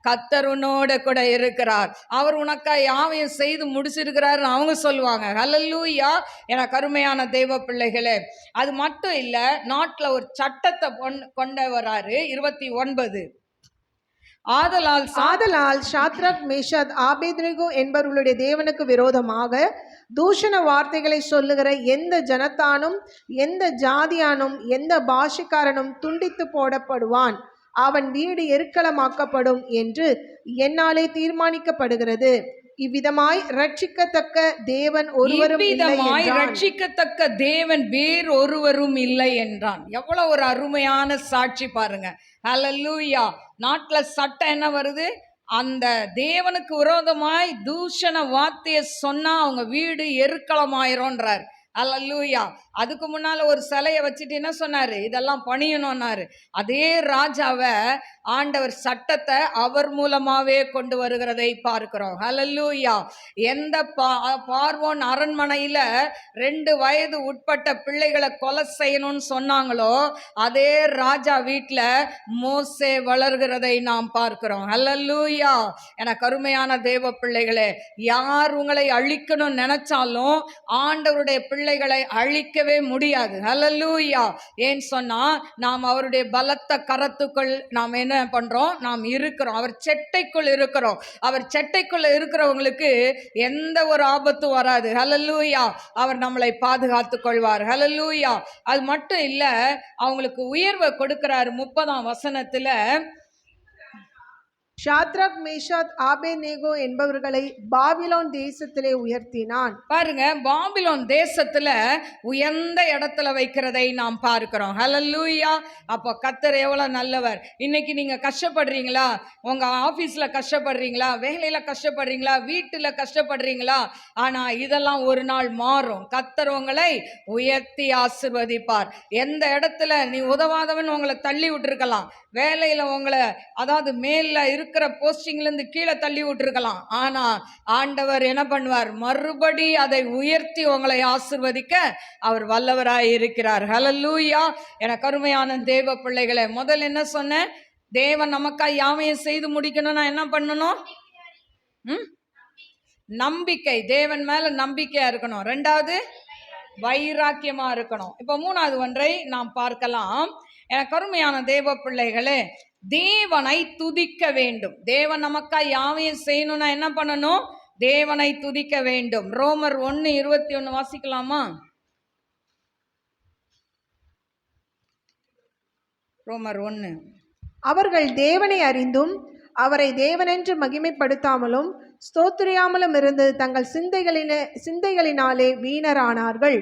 கர்த்தர் உன்னோடு கூட இருக்கிறார், அவர் உனக்கா யாவையும் செய்து முடிச்சிருக்கிறார் அவங்க சொல்லுவாங்க. ஹல்லேலூயா! என கருமையான தெய்வ பிள்ளைகளே, அது மட்டும் இல்ல, நாட்டில் ஒரு சட்டத்தை கொண்டு வராரு. 29
ஆதலால் சாத்ராக் மேஷாக் ஆபேத்நேகோ என்பவர்களுடைய தேவனுக்கு விரோதமாக தூஷண வார்த்தைகளை சொல்லுகிற எந்த ஜனத்தானும் எந்த ஜாதியானும் எந்த பாஷைக்காரனும் துண்டித்து போடப்படுவான், அவன் வீடு எருக்களமாக்கப்படும் என்று என்னாலே தீர்மானிக்கப்படுகிறது. இவ்விதமாய் ரட்சிக்கத்தக்க தேவன் ஒருவரும்
ரட்சிக்கத்தக்க தேவன் வேறொருவரும் இல்லை என்றான். எவ்வளவு ஒரு அருமையான சாட்சி பாருங்க. ஹல்லேலூயா! நாட்டுல சட்டம் என்ன வருது? அந்த தேவனுக்கு விரோதமாய் தூஷண வார்த்தையை சொன்னா அவங்க வீடு எருக்களமாயிரோன்றார். அல்லேலூயா! அதுக்கு முன்னால ஒரு சிலையை வச்சுட்டு என்ன சொன்னாரு? இதெல்லாம் பணியணும்னாரு. அதே ராஜாவை ஆண்டவர் சட்டத்தை அவர் மூலமாவே கொண்டு வருகிறதை பார்க்கிறோம். அல்லேலூயா! எந்த பார்வோன் அரண்மனையில 2 வயது உட்பட்ட பிள்ளைகளை கொலை செய்யணும்னு சொன்னாங்களோ, அதே ராஜா வீட்டில் மோசே வளர்கிறதை நாம் பார்க்கிறோம். அல்லேலூயா! என கருமையான தேவ பிள்ளைகளே, யார் உங்களை அழிக்கணும்னு நினைச்சாலும் ஆண்டவருடைய பிள்ளைகளை அழிக்கவே முடியாது. ஹல்லேலூயா! ஏன் சொன்னா, நாம் அவருடைய பலத்த கரத்துக்குள் நாம் என்ன பண்றோம்? நாம் இருக்கிறோம். அவர் செட்டைக்குள் இருக்கிறோம். அவர் செட்டைக்குள்ள இருக்கிறவங்களுக்கு எந்த ஒரு ஆபத்தும் வராது. ஹல்லேலூயா! அவர் நம்மளை பாதுகாத்துக் கொள்வார். ஹல்லேலூயா! அது மட்டும் இல்ல, அவங்களுக்கு உயர்வை கொடுக்கிறார். 30ஆம் வசனத்துல
சாத்ராக் மேஷாக் ஆபேத்நேகோ என்பவர்களை பாபிலோன் தேசத்திலே உயர்த்தினான்.
பாருங்க, பாபிலோன் தேசத்துல உயர்ந்த இடத்துல வைக்கிறதை நாம் பார்க்கிறோம். ஹல்லேலூயா! அப்போ கர்த்தர் எவ்வளவு நல்லவர். இன்னைக்கு நீங்க கஷ்டப்படுறீங்களா? உங்க ஆபீஸ்ல கஷ்டப்படுறீங்களா? வேலையில கஷ்டப்படுறீங்களா? வீட்டுல கஷ்டப்படுறீங்களா? ஆனா இதெல்லாம் ஒரு நாள் மாறும். கர்த்தர் உங்களை உயர்த்தி ஆசீர்வதிப்பார். எந்த இடத்துல நீ உதவாதவன் உங்களை தள்ளி விட்டுருக்கலாம், வேலையில உங்களை, அதாவது மேல இருக்கிற போஸ்டிங்ல இருந்து கீழே தள்ளி விட்டுருக்கலாம், ஆனா ஆண்டவர் என்ன பண்ணுவார்? மறுபடி அதை உயர்த்தி உங்களை ஆசீர்வதிக்க அவர் வல்லவராய் இருக்கிறார். ஹல்லேலூயா! என கருமையான தேவ பிள்ளைகளே, முதல்ல என்ன சொன்னேன்? தேவன் நமக்கா யாவையும் செய்து முடிக்கணும்னா என்ன பண்ணணும்? நம்பிக்கை, தேவன் மேல நம்பிக்கையா இருக்கணும். 2வது வைராக்கியமா இருக்கணும். இப்ப 3வது ஒன்றை நாம் பார்க்கலாம். என கருமையான தேவ பிள்ளைகளே, தேவனை துதிக்க வேண்டும். தேவன் நமக்கா யாவையும் செய்யணும்னா என்ன பண்ணணும்? தேவனை துதிக்க வேண்டும். ரோமர் 1:21 வாசிக்கலாமா? ரோமர் 1.
அவர்கள் தேவனை அறிந்தும் அவரை தேவனென்று மகிமைப்படுத்தாமலும் ஸ்தோத்திரியாமலும் இருந்து தங்கள் சிந்தைகளினாலே வீணரானார்கள்.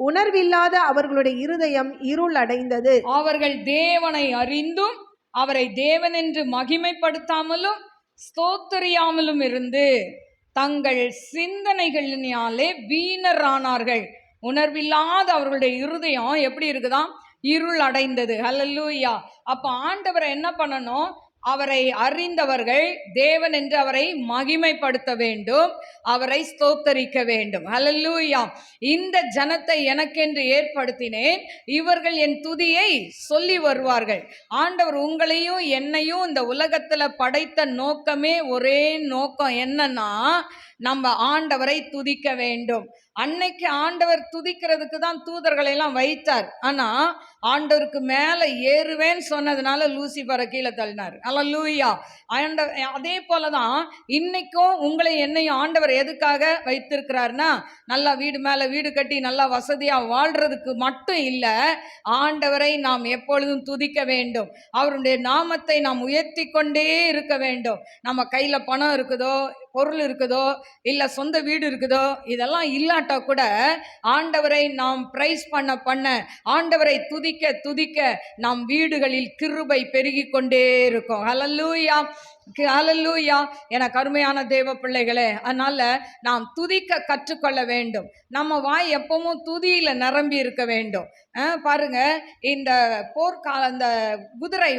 உணர்வில்லாத அவர்களுடைய இருதயம் இருள் அடைந்தது.
அவர்கள் தேவனை அறிந்தும் அவரை தேவன் என்று மகிமைப்படுத்தாமலும் ஸ்தோத்தரியாமலும் இருந்து தங்கள் சிந்தனைகளினாலே வீணரானார்கள். உணர்வில்லாத அவர்களுடைய இருதயம் எப்படி இருக்குதாம்? இருள் அடைந்தது. ஹல்லேலூயா. அப்ப ஆண்டவரை என்ன பண்ணணும்? அவரை அறிந்தவர்கள் தேவன் என்று அவரை மகிமைப்படுத்த வேண்டும், அவரை ஸ்தோத்தரிக்க வேண்டும். ஹல்லேலூயா. இந்த ஜனத்தை எனக்கென்று ஏற்படுத்தினேன், இவர்கள் என் துதியை சொல்லி வருவார்கள். ஆண்டவர் உங்களையும் என்னையும் இந்த உலகத்துல படைத்த நோக்கமே ஒரே நோக்கம். என்னன்னா, நம்ம ஆண்டவரை துதிக்க வேண்டும். அன்னைக்கு ஆண்டவர் துதிக்கிறதுக்கு தான் தூதர்களை எல்லாம் வைத்தார். ஆனா ஆண்டவருக்கு மேல ஏறுவேன்னு சொன்னதுனால லூசிபரை கீழே தள்ளினார். அல்லேலூயா. அதே போலதான் இன்னைக்கும் உங்களை என்னையும் ஆண்டவர் எதுக்காக வைத்திருக்கிறார்னா, நல்லா வீடு மேல வீடு கட்டி நல்லா வசதியா வாழ்றதுக்கு மட்டும் இல்ல. ஆண்டவரை நாம் எப்பொழுதும் துதிக்க வேண்டும், அவருடைய நாமத்தை நாம் உயர்த்தி கொண்டே இருக்க வேண்டும். நம்ம கையில பணம் இருக்குதோ, பொருள் இருக்குதோ, இல்ல சொந்த வீடு இருக்குதோ, இதெல்லாம் இல்லாட்டா கூட ஆண்டவரை நாம் பிரைஸ் பண்ண ஆண்டவரை துதிக்க துதிக்க நம் வீடுகளில் கிருபை பெருகி கொண்டே இருக்கும். ஹல்லேலூயா, ஹல்லேலூயா. எனக்கு அருமையான தேவ பிள்ளைகளே, அதனால நாம் துதிக்க கற்றுக்கொள்ள வேண்டும். நம்ம வாய் எப்பவும் துதியில நிரம்பி இருக்க வேண்டும். பாருங்க, இந்த போர்க்கால அந்த குதிரை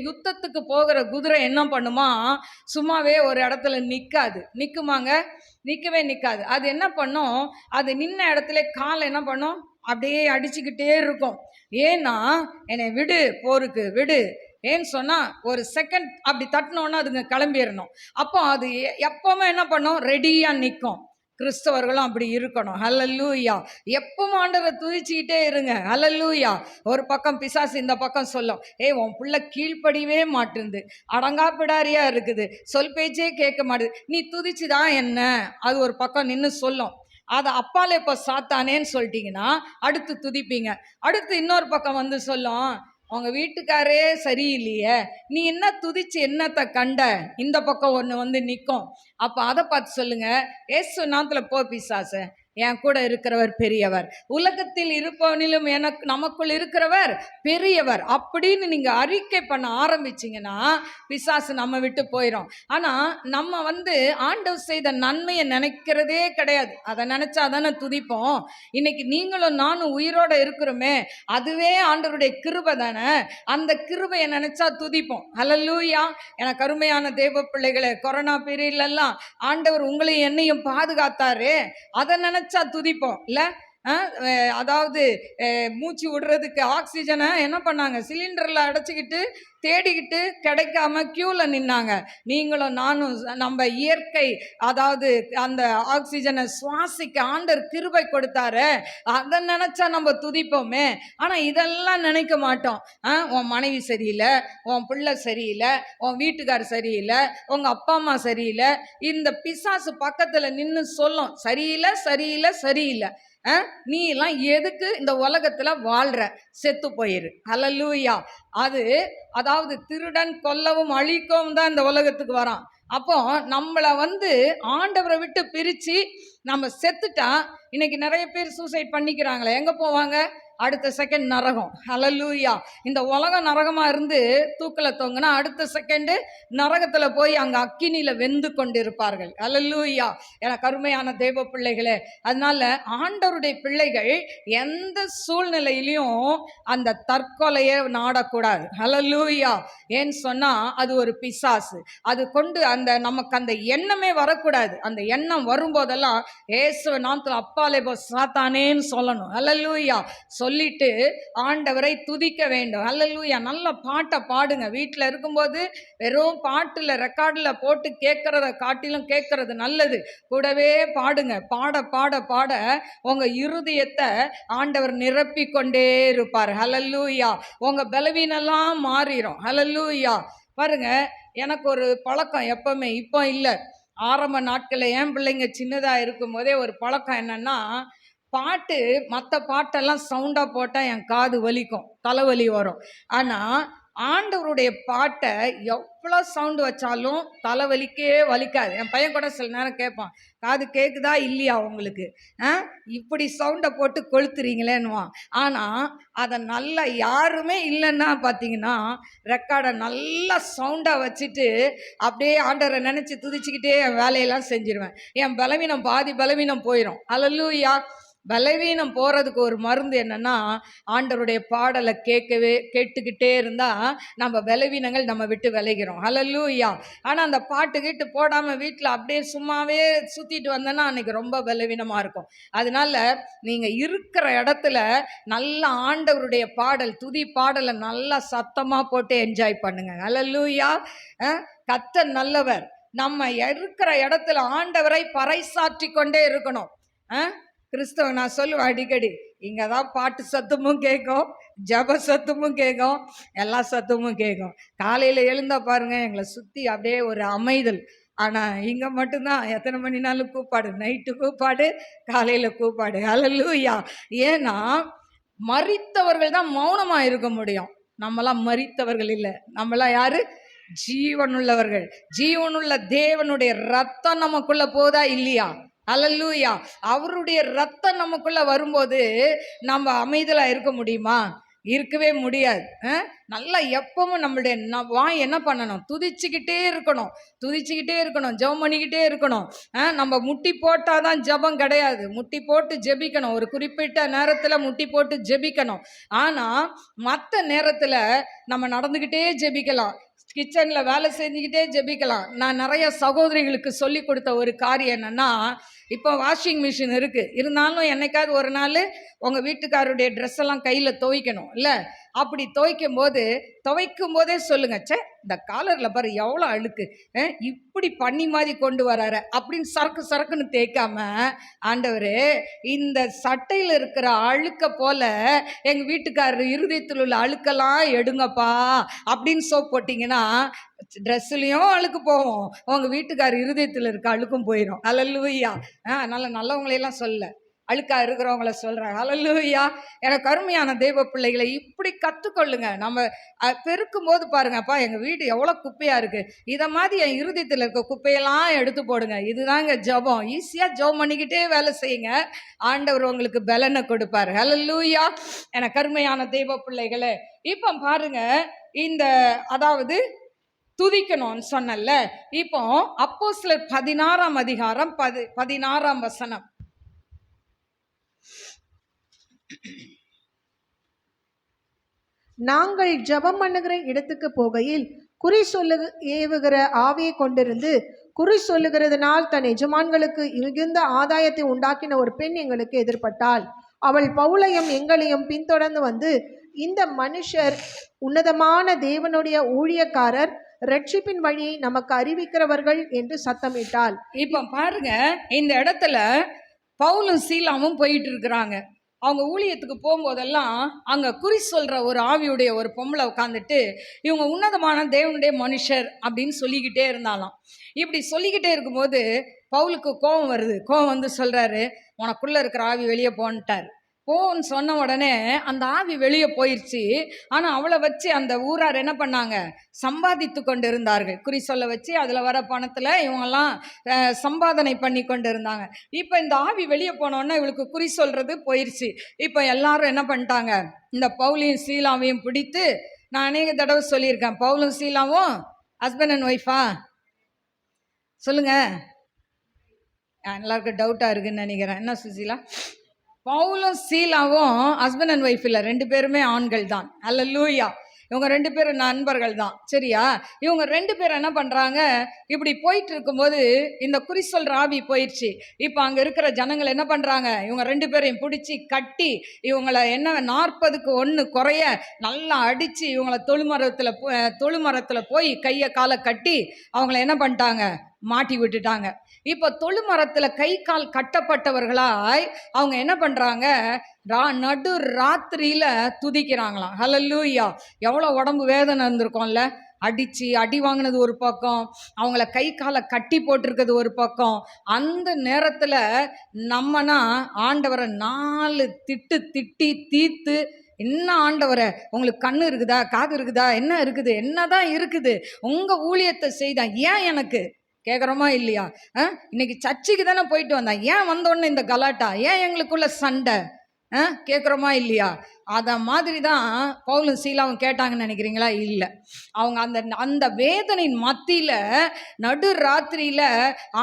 யுத்தத்துக்கு போகிற குதிரை என்ன பண்ணுமா? சும்மாவே ஒரு இடத்துல நிக்குமாங்க? நிக்கவே நிக்காது. அது என்ன பண்ணும்? அது நின்ன இடத்துல காலை என்ன பண்ணும்? அப்படியே அடிச்சுக்கிட்டே இருக்கும். ஏன்னா, என்னை விடு, போருக்கு விடு ஏன்னு சொன்னா ஒரு செகண்ட் அப்படி தட்டினோன்னா அதுங்க கிளம்பிடணும். அப்போ அது எப்பவுமே என்ன பண்ணும்? ரெடியா நிற்கும். கிறிஸ்தவர்களும் அப்படி இருக்கணும். ஹல்லேலூயா. எப்பவும் ஆண்டவரை துதிச்சுக்கிட்டே இருங்க. ஹல்லேலூயா. ஒரு பக்கம் பிசாசு இந்த பக்கம் சொல்லும், உன் பிள்ளை கீழ்ப்படியவே மாட்டேங்குது, அடங்கா பிடாரியா இருக்குது, சொல் பேச்சே கேட்க மாட்டுது, நீ துதிச்சுதான் என்ன? அது ஒரு பக்கம் நின்று சொல்லும். அதை அப்பாலே இப்போ சாத்தானேன்னு சொல்லிட்டீங்கன்னா அடுத்து துதிப்பீங்க. அடுத்து இன்னொரு பக்கம் சொல்லும், உங்க வீட்டுக்காரே சரியில்லையே, நீ என்ன துதிச்சு என்னத்தை கண்ட? இந்த பக்கம் ஒன்று நிற்கும். அப்போ அதை பார்த்து சொல்லுங்க, ஏசு நாமத்துல போ பிசாசு, என் கூட இருக்கிறவர் பெரியவர், உலகத்தில் இருப்பவனிலும் எனக்கு நமக்குள் இருக்கிறவர் பெரியவர் அப்படின்னு நீங்க அறிக்கை பண்ண ஆரம்பிச்சிங்கன்னா பிசாசு நம்ம விட்டு போயிடும். ஆனா நம்ம ஆண்டவர் செய்த நன்மையை நினைக்கிறதே கிடையாது. அதை நினைச்சா தானே துதிப்போம். இன்னைக்கு நீங்களும் நானும் உயிரோட இருக்கிறோமே, அதுவே ஆண்டவருடைய கிருபை தானே. அந்த கிருபையை நினைச்சா துதிப்போம். ஹல்லேலூயா. எனக்கு அருமையான தேவ பிள்ளைகளே, கொரோனா பீரியட்ல எல்லாம் ஆண்டவர் உங்களையும் என்னையும் பாதுகாத்தாரு. அதை நினைச்சா துதிப்போம் இல்ல? அதாவது மூச்சு விடுறதுக்கு ஆக்சிஜனை என்ன பண்ணாங்க? சிலிண்டர்ல அடைச்சிக்கிட்டு தேடிக்கிட்டு கிடைக்காம கியூல நின்னாங்க. நீங்களும் நானும் நம்ம இயற்கை, அதாவது அந்த ஆக்சிஜனை சுவாசிக்க ஆண்டவர் கிருபை கொடுத்தாரு, அதை நினைச்சா நம்ம துதிப்போமே. ஆனா இதெல்லாம் நினைக்க மாட்டோம். உன் மனைவி சரியில்லை, உன் பிள்ளை சரியில்லை, உன் வீட்டுக்காரர் சரியில்லை, உங்க அப்பா அம்மா சரியில்லை, இந்த பிசாசு பக்கத்துல நின்று சொல்லும், சரியில்லை சரியில்லை சரியில்லை, நீ எல்லாம் எதுக்கு இந்த உலகத்துல வாழ்ற? செத்து போயிரு. ஹல்லேலூயா. அதாவது திருடன் கொல்லவும் அழிக்கவும் தான் இந்த உலகத்துக்கு வரான். அப்போ நம்மளை ஆண்டவரை விட்டு பிரிச்சு நம்ம செத்துட்டா, இன்னைக்கு நிறைய பேர் சூசைட் பண்ணிக்கிறாங்களே, எங்க போவாங்க? அடுத்த செகண்ட் நரகம். ஹல்லேலூயா. இந்த உலகம் நரகமா இருந்து தூக்கில் தொங்குனா அடுத்த செகண்டு நரகத்துல போய் அங்க அக்கினியில வெந்து கொண்டிருப்பார்கள். ஹல்லேலூயா. எனக்கு அருமையான தேவ பிள்ளைகளே, அதனால ஆண்டவருடைய பிள்ளைகள் எந்த சூழ்நிலையிலையும் அந்த தற்கொலையை நாடக்கூடாது. ஹல்லேலூயா. ஏன்னு சொன்னா அது ஒரு பிசாசு. அது கொண்டு நமக்கு அந்த எண்ணமே வரக்கூடாது. அந்த எண்ணம் வரும்போதெல்லாம் இயேசுவின் நாமத்தில் அப்பாலே போ சாத்தானேன்னு சொல்லணும். ஹல்லேலூயா. சொல்லிட்டு ஆண்டவரை துதிக்க வேண்டும். ஹல்லேலூயா. நல்ல பாட்டை பாடுங்க. வீட்டில் இருக்கும்போது வெறும் பாட்டில் ரெக்கார்டில் போட்டு கேட்கறத காட்டிலும் கேட்கறது நல்லது. கூடவே பாடுங்க. பாட பாட பாட உங்க இருதயத்தை ஆண்டவர் நிரப்பி கொண்டே இருப்பார். ஹல்லேலூயா. உங்க பலவீனெல்லாம் மாறிடும். ஹல்லேலூயா. பாருங்க, எனக்கு ஒரு பழக்கம் எப்பவுமே, இப்போ இல்லை, ஆரம்ப நாட்களில் என் பிள்ளைங்க சின்னதாக இருக்கும் போதே ஒரு பழக்கம் என்னன்னா, மற்ற பாட்டெல்லாம் சவுண்டாக போட்டால் என் காது வலிக்கும், தலைவலி வரும். ஆனால் ஆண்டவருடைய பாட்டை எவ்வளோ சவுண்டு வச்சாலும் தலைவலிக்கே வலிக்காது. என் பையன் கூட சில நேரம் கேட்பான், காது கேட்குதா இல்லையா உங்களுக்கு, இப்படி சவுண்டை போட்டு கொளுத்துறீங்களேன்னுவான். ஆனால் அதை நல்லா யாருமே இல்லைன்னா பார்த்தீங்கன்னா ரெக்கார்டை நல்லா சவுண்டாக வச்சுட்டு அப்படியே ஆண்டவரை நினச்சி துதிச்சுக்கிட்டே என் வேலையெல்லாம் செஞ்சிருவேன். என் பலவீனம் பாதி பலவீனம் போயிடும். அல்லேலூயா. பலவீனம் போகிறதுக்கு ஒரு மருந்து என்னன்னா, ஆண்டவருடைய பாடலை கேட்டுக்கிட்டே இருந்தால் நம்ம பலவீனங்கள் நம்ம விட்டு விலகிறோம். ஹல்லேலூயா. ஆனால் அந்த பாட்டு கீட்டு போடாமல் வீட்டில் அப்படியே சும்மாவே சுற்றிட்டு வந்தேன்னா அன்றைக்கி ரொம்ப பலவீனமாக இருக்கும். அதனால நீங்கள் இருக்கிற இடத்துல நல்ல ஆண்டவருடைய பாடல் துதி பாடலை நல்லா சத்தமாக போட்டு என்ஜாய் பண்ணுங்க. ஹல்லேலூயா. கர்த்தர் நல்லவர். நம்ம இருக்கிற இடத்துல ஆண்டவரை பறைசாற்றி கொண்டே இருக்கணும். கிறிஸ்தவ நான் சொல்லுவேன் அடிக்கடி, இங்கே தான் பாட்டு சத்தமும் கேட்கும், ஜப சத்தமும் கேட்கும், எல்லா சத்தமும் கேட்கும். காலையில் எழுந்தால் பாருங்கள் எங்களை சுற்றி அப்படியே ஒரு அமைதல். ஆனால் இங்கே மட்டும்தான் எத்தனை மணினாலும் கூப்பாடு, நைட்டு கூப்பாடு, காலையில் கூப்பாடு. அல்லேலூயா. ஏன்னா மரித்தவர்கள் தான் மௌனமாக இருக்க முடியும். நம்மளாம் மரித்தவர்கள் இல்லை. நம்மளாம் யாரு? ஜீவனுள்ளவர்கள். ஜீவனுள்ள தேவனுடைய ரத்தம் நமக்குள்ள போதா இல்லையா? அல்லேலூயா. அவருடைய ரத்தம் நமக்குள்ள வரும்போது நம்ம அமைதலா இருக்க முடியுமா? இருக்கவே முடியாது. நல்லா எப்பவும் நம்மளுடைய வாய் என்ன பண்ணணும்? துதிச்சுக்கிட்டே இருக்கணும், துதிச்சுக்கிட்டே இருக்கணும், ஜெபம் பண்ணிக்கிட்டே இருக்கணும். நம்ம முட்டி போட்டால் தான் ஜெபம் கிடையாது. முட்டி போட்டு ஜெபிக்கணும், ஒரு குறிப்பிட்ட நேரத்தில் முட்டி போட்டு ஜெபிக்கணும். ஆனால் மற்ற நேரத்தில் நம்ம நடந்துக்கிட்டே ஜெபிக்கலாம், கிச்சனில் வேலை செஞ்சுக்கிட்டே ஜெபிக்கலாம். நான் நிறைய சகோதரிகளுக்கு சொல்லி கொடுத்த ஒரு காரியம் என்னென்னா, இப்போ வாஷிங் மிஷின் இருக்குது, இருந்தாலும் என்னைக்காவது ஒரு நாள் உங்கள் வீட்டுக்காரருடைய ட்ரெஸ் எல்லாம் கையில் துவைக்கணும் இல்லை? அப்படி துவைக்கும் போதே சொல்லுங்கள், சே இந்த காலரில் பாரு எவ்வளோ அழுக்கு, இப்படி பண்ணி மாதிரி கொண்டு வராரு அப்படின்னு சரக்குன்னு தேய்க்காம, ஆண்டவரே இந்த சட்டையில் இருக்கிற அழுக்க போல எங்கள் வீட்டுக்காரர் இருதயத்தில் உள்ள அழுக்கெல்லாம் எடுங்கப்பா அப்படின்னு சோப் போட்டிங்கன்னா ட்ரெஸ்ஸுலேயும் அழுக்கு போகும், உங்கள் வீட்டுக்காரர் இருதயத்தில் இருக்க அழுக்கும் போயிடும். அல்லேலூயா. நல்லவங்களையெல்லாம் சொல்ல, அழுக்காக இருக்கிறவங்கள சொல்கிறேன். அல்லேலூயா. எனக்கு அருமையான தெய்வ பிள்ளைகளை இப்படி கற்றுக்கொள்ளுங்க. நம்ம பெருக்கும் போது பாருங்கப்பா எங்கள் வீடு எவ்வளோ குப்பையாக இருக்குது, இதை மாதிரி என் இருதயத்தில் இருக்க குப்பையெல்லாம் எடுத்து போடுங்க. இதுதாங்க ஜெபம். ஈஸியாக ஜெபம் பண்ணிக்கிட்டே வேலை செய்யுங்க, ஆண்டவர் உங்களுக்கு பலனை கொடுப்பார். அல்லேலூயா. எனக்கு அருமையான தெய்வ பிள்ளைகளே, இப்போ பாருங்க, இந்த அதாவது துதிக்கணும்னு சொன்னல, இப்போ அப்போஸ்தலர் 16ஆம் அதிகாரம் 16ஆம் வசனம்.
நாங்கள் ஜெபம் பண்ணுகிற இடத்துக்கு போகையில் குறி ஏவுகிற ஆவியை கொண்டிருந்து குறி சொல்லுகிறதுனால் தன் எஜமான்களுக்கு மிகுந்த ஆதாயத்தை உண்டாக்கின ஒரு பெண் எங்களுக்கு எதிர்பட்டாள். அவள் பவுலையும் எங்களையும் பின்தொடர்ந்து வந்து, இந்த மனுஷர் உன்னதமான தேவனுடைய ஊழியக்காரர், ரட்சிப்பின் வழியை நமக்கு அறிவிக்கிறவர்கள் என்று சத்தமிட்டாள்.
இப்போ பாருங்க, இந்த இடத்துல பவுலும் சீலாவும் போயிட்டு இருக்கிறாங்க. அவங்க ஊழியத்துக்கு போகும்போதெல்லாம் அங்கே குறி சொல்கிற ஒரு ஆவியுடைய ஒரு பொம்பளை உட்காந்துட்டு இவங்க உன்னதமான தேவனுடைய மனுஷர் அப்படின்னு சொல்லிக்கிட்டே இருந்தாலாம். இப்படி சொல்லிக்கிட்டே இருக்கும்போது பவுலுக்கு கோபம் வருது. கோபம் வந்து சொல்கிறாரு, உனக்குள்ளே இருக்கிற ஆவி வெளியே போன்ட்டார். போன்னு சொன்ன உடனே அந்த ஆவி வெளியே போயிடுச்சு. ஆனால் அவளை வச்சு அந்த ஊரார் என்ன பண்ணாங்க? சம்பாதித்து கொண்டு இருந்தார்கள். குறி சொல்ல வச்சு அதில் வர பணத்தில் இவங்கெல்லாம் சம்பாதனை பண்ணி கொண்டு இருந்தாங்க. இப்போ இந்த ஆவி வெளியே போனோன்னா இவளுக்கு குறி சொல்கிறது போயிடுச்சு. இப்போ எல்லாரும் என்ன பண்ணிட்டாங்க? இந்த பவுலையும் சீலாவையும் பிடித்து, நான் அநேக தடவை சொல்லியிருக்கேன், பவுலும் சீலாவும் ஹஸ்பண்ட் அண்ட் ஒய்ஃபா? சொல்லுங்க, எல்லாருக்கும் டவுட்டாக இருக்குன்னு நினைக்கிறேன். என்ன சுசீலா? பவுலும் சீலாவும் ஹஸ்பண்ட் அண்ட் ஒய்ஃப் இல்லை, 2 பேருமே ஆண்கள் தான். அல்லேலூயா. இவங்க 2 பேரும் நண்பர்கள் தான், சரியா? இவங்க 2 பேரும் என்ன பண்ணுறாங்க, இப்படி போயிட்டு இருக்கும்போது இந்த குறி சொல்கிற ஆவி போயிடுச்சு. இப்போ அங்கே இருக்கிற ஜனங்கள் என்ன பண்ணுறாங்க, இவங்க 2 பேரையும் பிடிச்சி கட்டி இவங்களை என்ன 40க்கு 1 குறைய நல்லா அடித்து இவங்களை தொழுமரத்தில் போய் கையை காலை கட்டி அவங்கள என்ன பண்ணிட்டாங்க? மாட்டி விட்டுட்டாங்க. இப்போ தொழுமரத்தில் கை கால் கட்டப்பட்டவர்களாய் அவங்க என்ன பண்ணுறாங்க? நடு ராத்திரியில் துதிக்கிறாங்களாம். ஹல்லேலூயா. எவ்வளோ உடம்பு வேதனை இருந்திருக்கோம்ல, அடி வாங்கினது ஒரு பக்கம், அவங்கள கை காலை கட்டி போட்டிருக்கிறது ஒரு பக்கம். அந்த நேரத்தில் நம்மனா ஆண்டவரை 4 திட்டு திட்டி தீர்த்து என்ன ஆண்டவரே, உங்களுக்கு கண்ணு இருக்குதா, காது இருக்குதா, என்ன இருக்குது, என்னதான் இருக்குது, உங்க ஊழியத்தை செய்தா ஏன் எனக்கு கேட்குறோமா இல்லையா? இன்னைக்கு சர்ச்சுக்கு தானே போயிட்டு வந்தான், ஏன் வந்தோடனே இந்த கலாட்டா, ஏன் எங்களுக்குள்ள சண்டை கேட்குறோமா இல்லையா? அத மாதிரி தான் பவுலும் சீலாவும் கேட்டாங்கன்னு நினைக்கிறீங்களா? இல்லை. அவங்க அந்த அந்த வேதனையின் மத்தியில் நடு ராத்திரியில்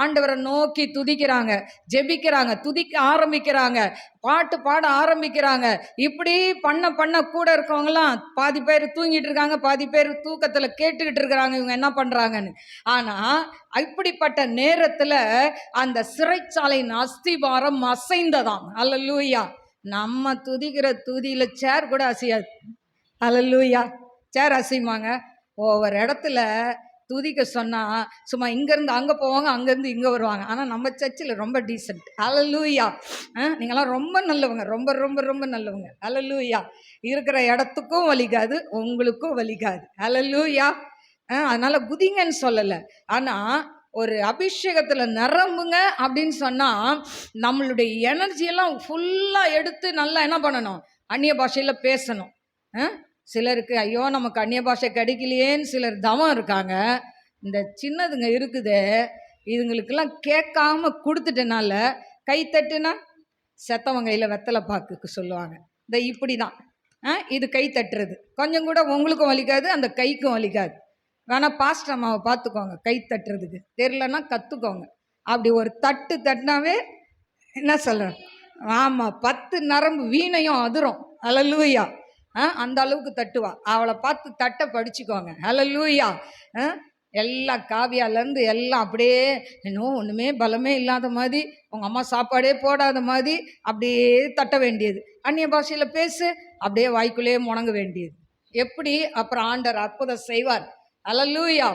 ஆண்டவரை நோக்கி துதிக்கிறாங்க, ஜெபிக்கிறாங்க, துதிக்க ஆரம்பிக்கிறாங்க, பாட்டு பாட ஆரம்பிக்கிறாங்க. இப்படி பண்ண கூட இருக்கவங்களாம் பாதி பேர் தூங்கிட்டு இருக்காங்க, பாதி பேர் தூக்கத்தில் கேட்டுக்கிட்டு இருக்கிறாங்க இவங்க என்ன பண்ணுறாங்கன்னு. ஆனால் இப்படிப்பட்ட நேரத்தில் அந்த சிறைச்சாலையின் அஸ்திபாரம் அசைந்ததாம். அல்லேலூயா. நம்ம துதிக்கிற துதியில சேர் கூட அசையாது. அல்லேலூயா. சேர் அசையுமாங்க? ஒவ்வொரு இடத்துல துதிக்க சொன்னா சும்மா இங்கேருந்து அங்கே போவாங்க, அங்கேருந்து இங்கே வருவாங்க. ஆனால் நம்ம சர்ச்சில் ரொம்ப டீசென்ட். அல்லேலூயா. நீங்களாம் ரொம்ப நல்லவங்க, ரொம்ப ரொம்ப ரொம்ப நல்லவங்க. அல்லேலூயா. இருக்கிற இடத்துக்கும் வலிக்காது, உங்களுக்கும் வலிக்காது. அல்லேலூயா. அதனால குதிங்கன்னு சொல்லலை. ஆனால் ஒரு அபிஷேகத்தில் நிரம்புங்க அப்படின்னு சொன்னால் நம்மளுடைய எனர்ஜியெல்லாம் ஃபுல்லாக எடுத்து நல்லா என்ன பண்ணணும்? அந்நிய பாஷையில் பேசணும். சிலருக்கு ஐயோ நமக்கு அந்நிய பாஷை கிடைக்கலையேன்னு சிலர் தவம் இருக்காங்க. இந்த சின்னதுங்க இருக்குதே, இதுங்களுக்கெல்லாம் கேட்காம கொடுத்துட்டனால கை தட்டுனா செத்தவங்க கையில் வெத்தலை பாக்குக்கு சொல்லுவாங்க. இந்த இப்படி தான் இது கை தட்டுறது. கொஞ்சம் கூட உங்களுக்கும் வலிக்காது, அந்த கைக்கும் வலிக்காது. வேணா பாஸ்டர் அம்மாவை பார்த்துக்கோங்க, கை தட்டுறதுக்கு தெரிலன்னா கற்றுக்கோங்க. அப்படி ஒரு தட்டு தட்டினாவே என்ன சொல்கிறேன், ஆமாம் 10 நரம்பு வீணையும் அதிரும். அல்லேலூயா. அந்த அளவுக்கு தட்டுவா. அவளை பார்த்து தட்டை படிச்சுக்கோங்க. அல்லேலூயா. எல்லாம் காவியாலேருந்து எல்லாம் அப்படியே இன்னும் ஒன்றுமே பலமே இல்லாத மாதிரி, உங்கள் அம்மா சாப்பாடே போடாத மாதிரி அப்படியே தட்ட வேண்டியது. அந்நிய பாஷையில் பேசு, அப்படியே வாய்க்குள்ளேயே முணங்க வேண்டியது. எப்படி? அப்புறம் ஆண்டவர் அற்புதம் செய்வார். அல்லேலூயா.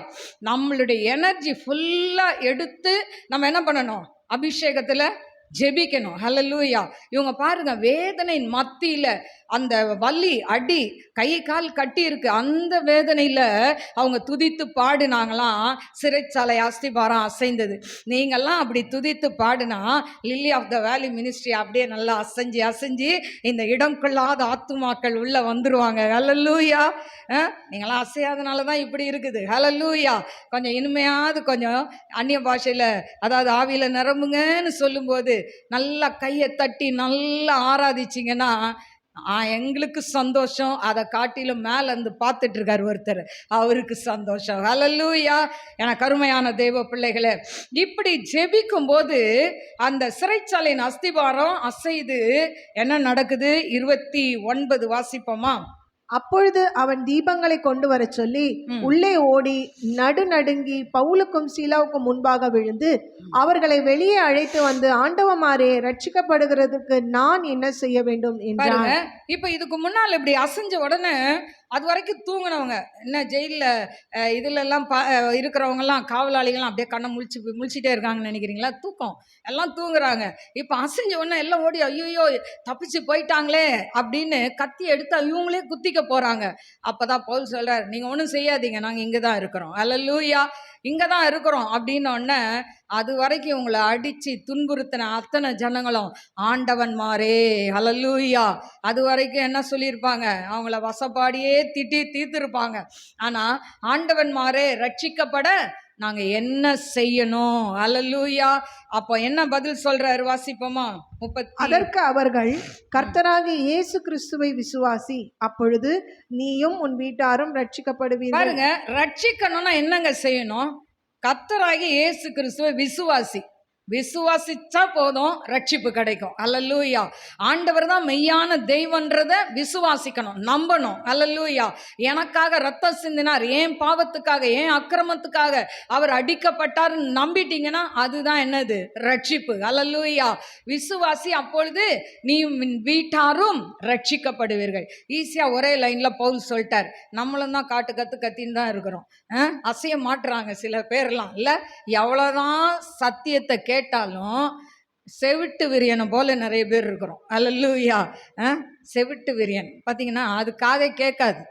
நம்மளுடைய எனர்ஜி ஃபுல்லாக எடுத்து நம்ம என்ன பண்ணணும்? அபிஷேகத்தில் ஜெபிக்கணும். அல்லேலூயா. இவங்க பாருங்க, வேதனையின் மத்தியில் அந்த வலி, அடி, கை கால் கட்டி இருக்கு, அந்த வேதனையில் அவங்க துதித்து பாடினாங்களாம். சிறைச்சாலை அஸ்திபாரம் அசைந்தது. நீங்கள்லாம் அப்படி துதித்து பாடினா லில்லி ஆஃப் த வேலி மினிஸ்ட்ரி அப்படியே நல்லா அசைஞ்சு இந்த இடம் கொள்ளாத ஆத்துமாக்கள் உள்ளே வந்துடுவாங்க. அல்லேலூயா. நீங்களாம் அசையாதனால தான் இப்படி இருக்குது. அல்லேலூயா. கொஞ்சம் இனிமையாவது கொஞ்சம் அந்நிய பாஷையில், அதாவது ஆவியில் நிரம்புங்கன்னு சொல்லும்போது நல்லா கையை தட்டி நல்லா ஆராதிச்சிங்கன்னா எங்களுக்கு சந்தோஷம். அதை காட்டிலும் மேலே இருந்து பார்த்துட்டு இருக்கார் ஒருத்தர், அவருக்கு சந்தோஷம். அல்லேலூயா. எனக்கு அருமையான தெய்வ பிள்ளைகளே, இப்படி ஜெபிக்கும் போது அந்த சிறைச்சாலையின் அஸ்திபாரம் அசைது. என்ன நடக்குது? 29 வாசிப்போமா?
அப்பொழுது அவன் தீபங்களை கொண்டு வர சொல்லி உள்ளே ஓடி நடுநடுங்கி பவுலுக்கும் சீலாவுக்கும் முன்பாக விழுந்து அவர்களை வெளியே அழைத்து வந்து, ஆண்டவமாரே, ரட்சிக்கப்படுகிறதுக்கு நான் என்ன செய்ய வேண்டும் என்றான்.
இப்ப இதுக்கு முன்னால் இப்படி அசைஞ்ச உடனே அது வரைக்கும் தூங்கினவங்க, என்ன ஜெயிலில் இதுலெல்லாம் இருக்கிறவங்கலாம், காவலாளிகள்லாம் அப்படியே கண்ணை முழிச்சிட்டே இருக்காங்கன்னு நினைக்கிறீங்களா? தூக்கம், எல்லாம் தூங்குறாங்க. இப்போ அசைஞ்ச உடனே எல்லாம் ஓடி ஐயோ தப்பிச்சு போயிட்டாங்களே அப்படின்னு கத்தி எடுத்து இவங்களே குத்திக்க போகிறாங்க. அப்போ தான் பவுல் சொல்கிறார், நீங்கள் ஒன்றும் செய்யாதீங்க, நாங்கள் இங்கே தான் இருக்கிறோம். அல்லேலூயா. இங்கே தான் இருக்கிறோம் அப்படின்னோடனே அது வரைக்கும் உங்களை அடித்து துன்புறுத்தின அத்தனை ஜனங்களும் ஆண்டவன்மாரே, அல்லேலூயா, அது வரைக்கும் என்ன சொல்லியிருப்பாங்க? அவங்கள வசப்பாடியே தீர்த்திருப்பாங்க. ஆனால் ஆண்டவன்மாரே, ரட்சிக்கப்பட நாங்கள் என்ன செய்யணும்? அல்லேலூயா. அப்போ என்ன பதில் சொல்றாரு? வாசிப்போமா? 30.
அதற்கு அவர்கள், கர்த்தராகிய இயேசு கிறிஸ்துவை விசுவாசி, அப்பொழுது நீயும் உன் வீட்டாரும் ரட்சிக்கப்படுவீர்கள்.
பாருங்க, ரட்சிக்கணும்னா என்னங்க செய்யணும்? கர்த்தராகிய இயேசு கிறிஸ்துவை விசுவாசிச்சா போதும், ரட்சிப்பு கிடைக்கும். அல்லேலூயா. ஆண்டவர் தான் மெய்யான தெய்வன்றதை விசுவாசிக்கணும், நம்பணும். அல்லேலூயா. எனக்காக ரத்தம் சிந்தினார், ஏன் பாவத்துக்காக, ஏன் அக்கிரமத்துக்காக அவர் அடிக்கப்பட்டார் நம்பிட்டீங்கன்னா அதுதான் என்னது? ரட்சிப்பு. அல்லேலூயா. விசுவாசி, அப்பொழுது நீ வீட்டாரும் ரட்சிக்கப்படுவீர்கள். ஈஸியா ஒரே லைன்ல பவுல் சொல்லிட்டார். நம்மளும் தான் காட்டு கத்தின்னு தான் இருக்கிறோம். அசைய மாட்டுறாங்க சில பேர்லாம், இல்லை? எவ்வளோதான் சத்தியத்தை கேட்டாலும் செவிட்டு விரியனை போல நிறைய பேர் இருக்கிறோம். அல்லேலூயா. செவிட்டு விரியன் பார்த்தீங்கன்னா அது காதை கேட்காது.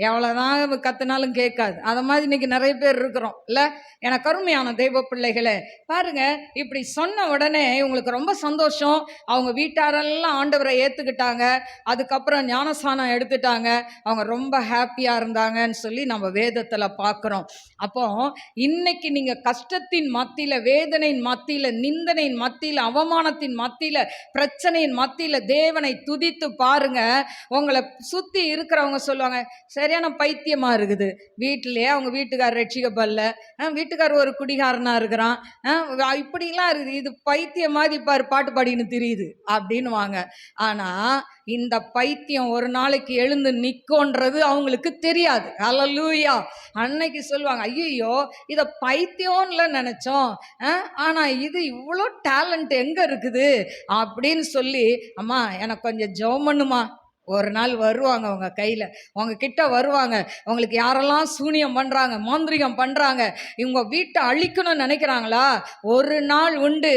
எவ்வளோதான் கத்துனாலும் கேட்காது. அதை மாதிரி இன்னைக்கு நிறைய பேர் இருக்கிறோம் இல்லை? எனக்கு அருமையான தெய்வ பிள்ளைகளே, பாருங்க, இப்படி சொன்ன உடனே இவங்களுக்கு ரொம்ப சந்தோஷம். அவங்க வீட்டாரெல்லாம் ஆண்டவரை ஏற்றுக்கிட்டாங்க. அதுக்கப்புறம் ஞானஸ்நானம் எடுத்துட்டாங்க. அவங்க ரொம்ப ஹாப்பியாக இருந்தாங்கன்னு சொல்லி நம்ம வேதத்தில் பார்க்குறோம். அப்போ இன்னைக்கு நீங்கள் கஷ்டத்தின் மத்தியில், வேதனையின் மத்தியில், நிந்தனையின் மத்தியில், அவமானத்தின் மத்தியில், பிரச்சனையின் மத்தியில் தேவனை துதித்து பாருங்க. உங்களை சுற்றி இருக்கிறவங்க சொல்லுவாங்க, சரியான பைத்தியமாக இருக்குது, வீட்டிலேயே அவங்க வீட்டுக்காரர் ரட்சிக்கப்படல, வீட்டுக்காரர் ஒரு குடிகாரனா இருக்கிறான், இப்படிலாம் இருக்குது, இது பைத்தியம் மாதிரி பாட்டு பாடின்னு தெரியுது அப்படின்னு வாங்க. ஆனா இந்த பைத்தியம் ஒரு நாளைக்கு எழுந்து நிற்கோன்றது அவங்களுக்கு தெரியாது. அல்லேலூயா. அன்னைக்கு சொல்லுவாங்க, ஐயோ இதை பைத்தியம்ல நினைச்சோம், ஆனா இது இவ்வளோ டேலண்ட் எங்க இருக்குது அப்படின்னு சொல்லி, அம்மா எனக்கு கொஞ்சம் ஜெபம் பண்ணுமா. ஒரு நாள் வருவாங்க, உங்க கையில் உங்க கிட்ட வருவாங்க. உங்களுக்கு யாரெல்லாம் சூனியம் பண்றாங்க, மாந்திரிகம் பண்றாங்க, இவங்க வீட்டை அழிக்கணும்னு நினைக்கிறாங்களா, ஒரு நாள் உண்டு,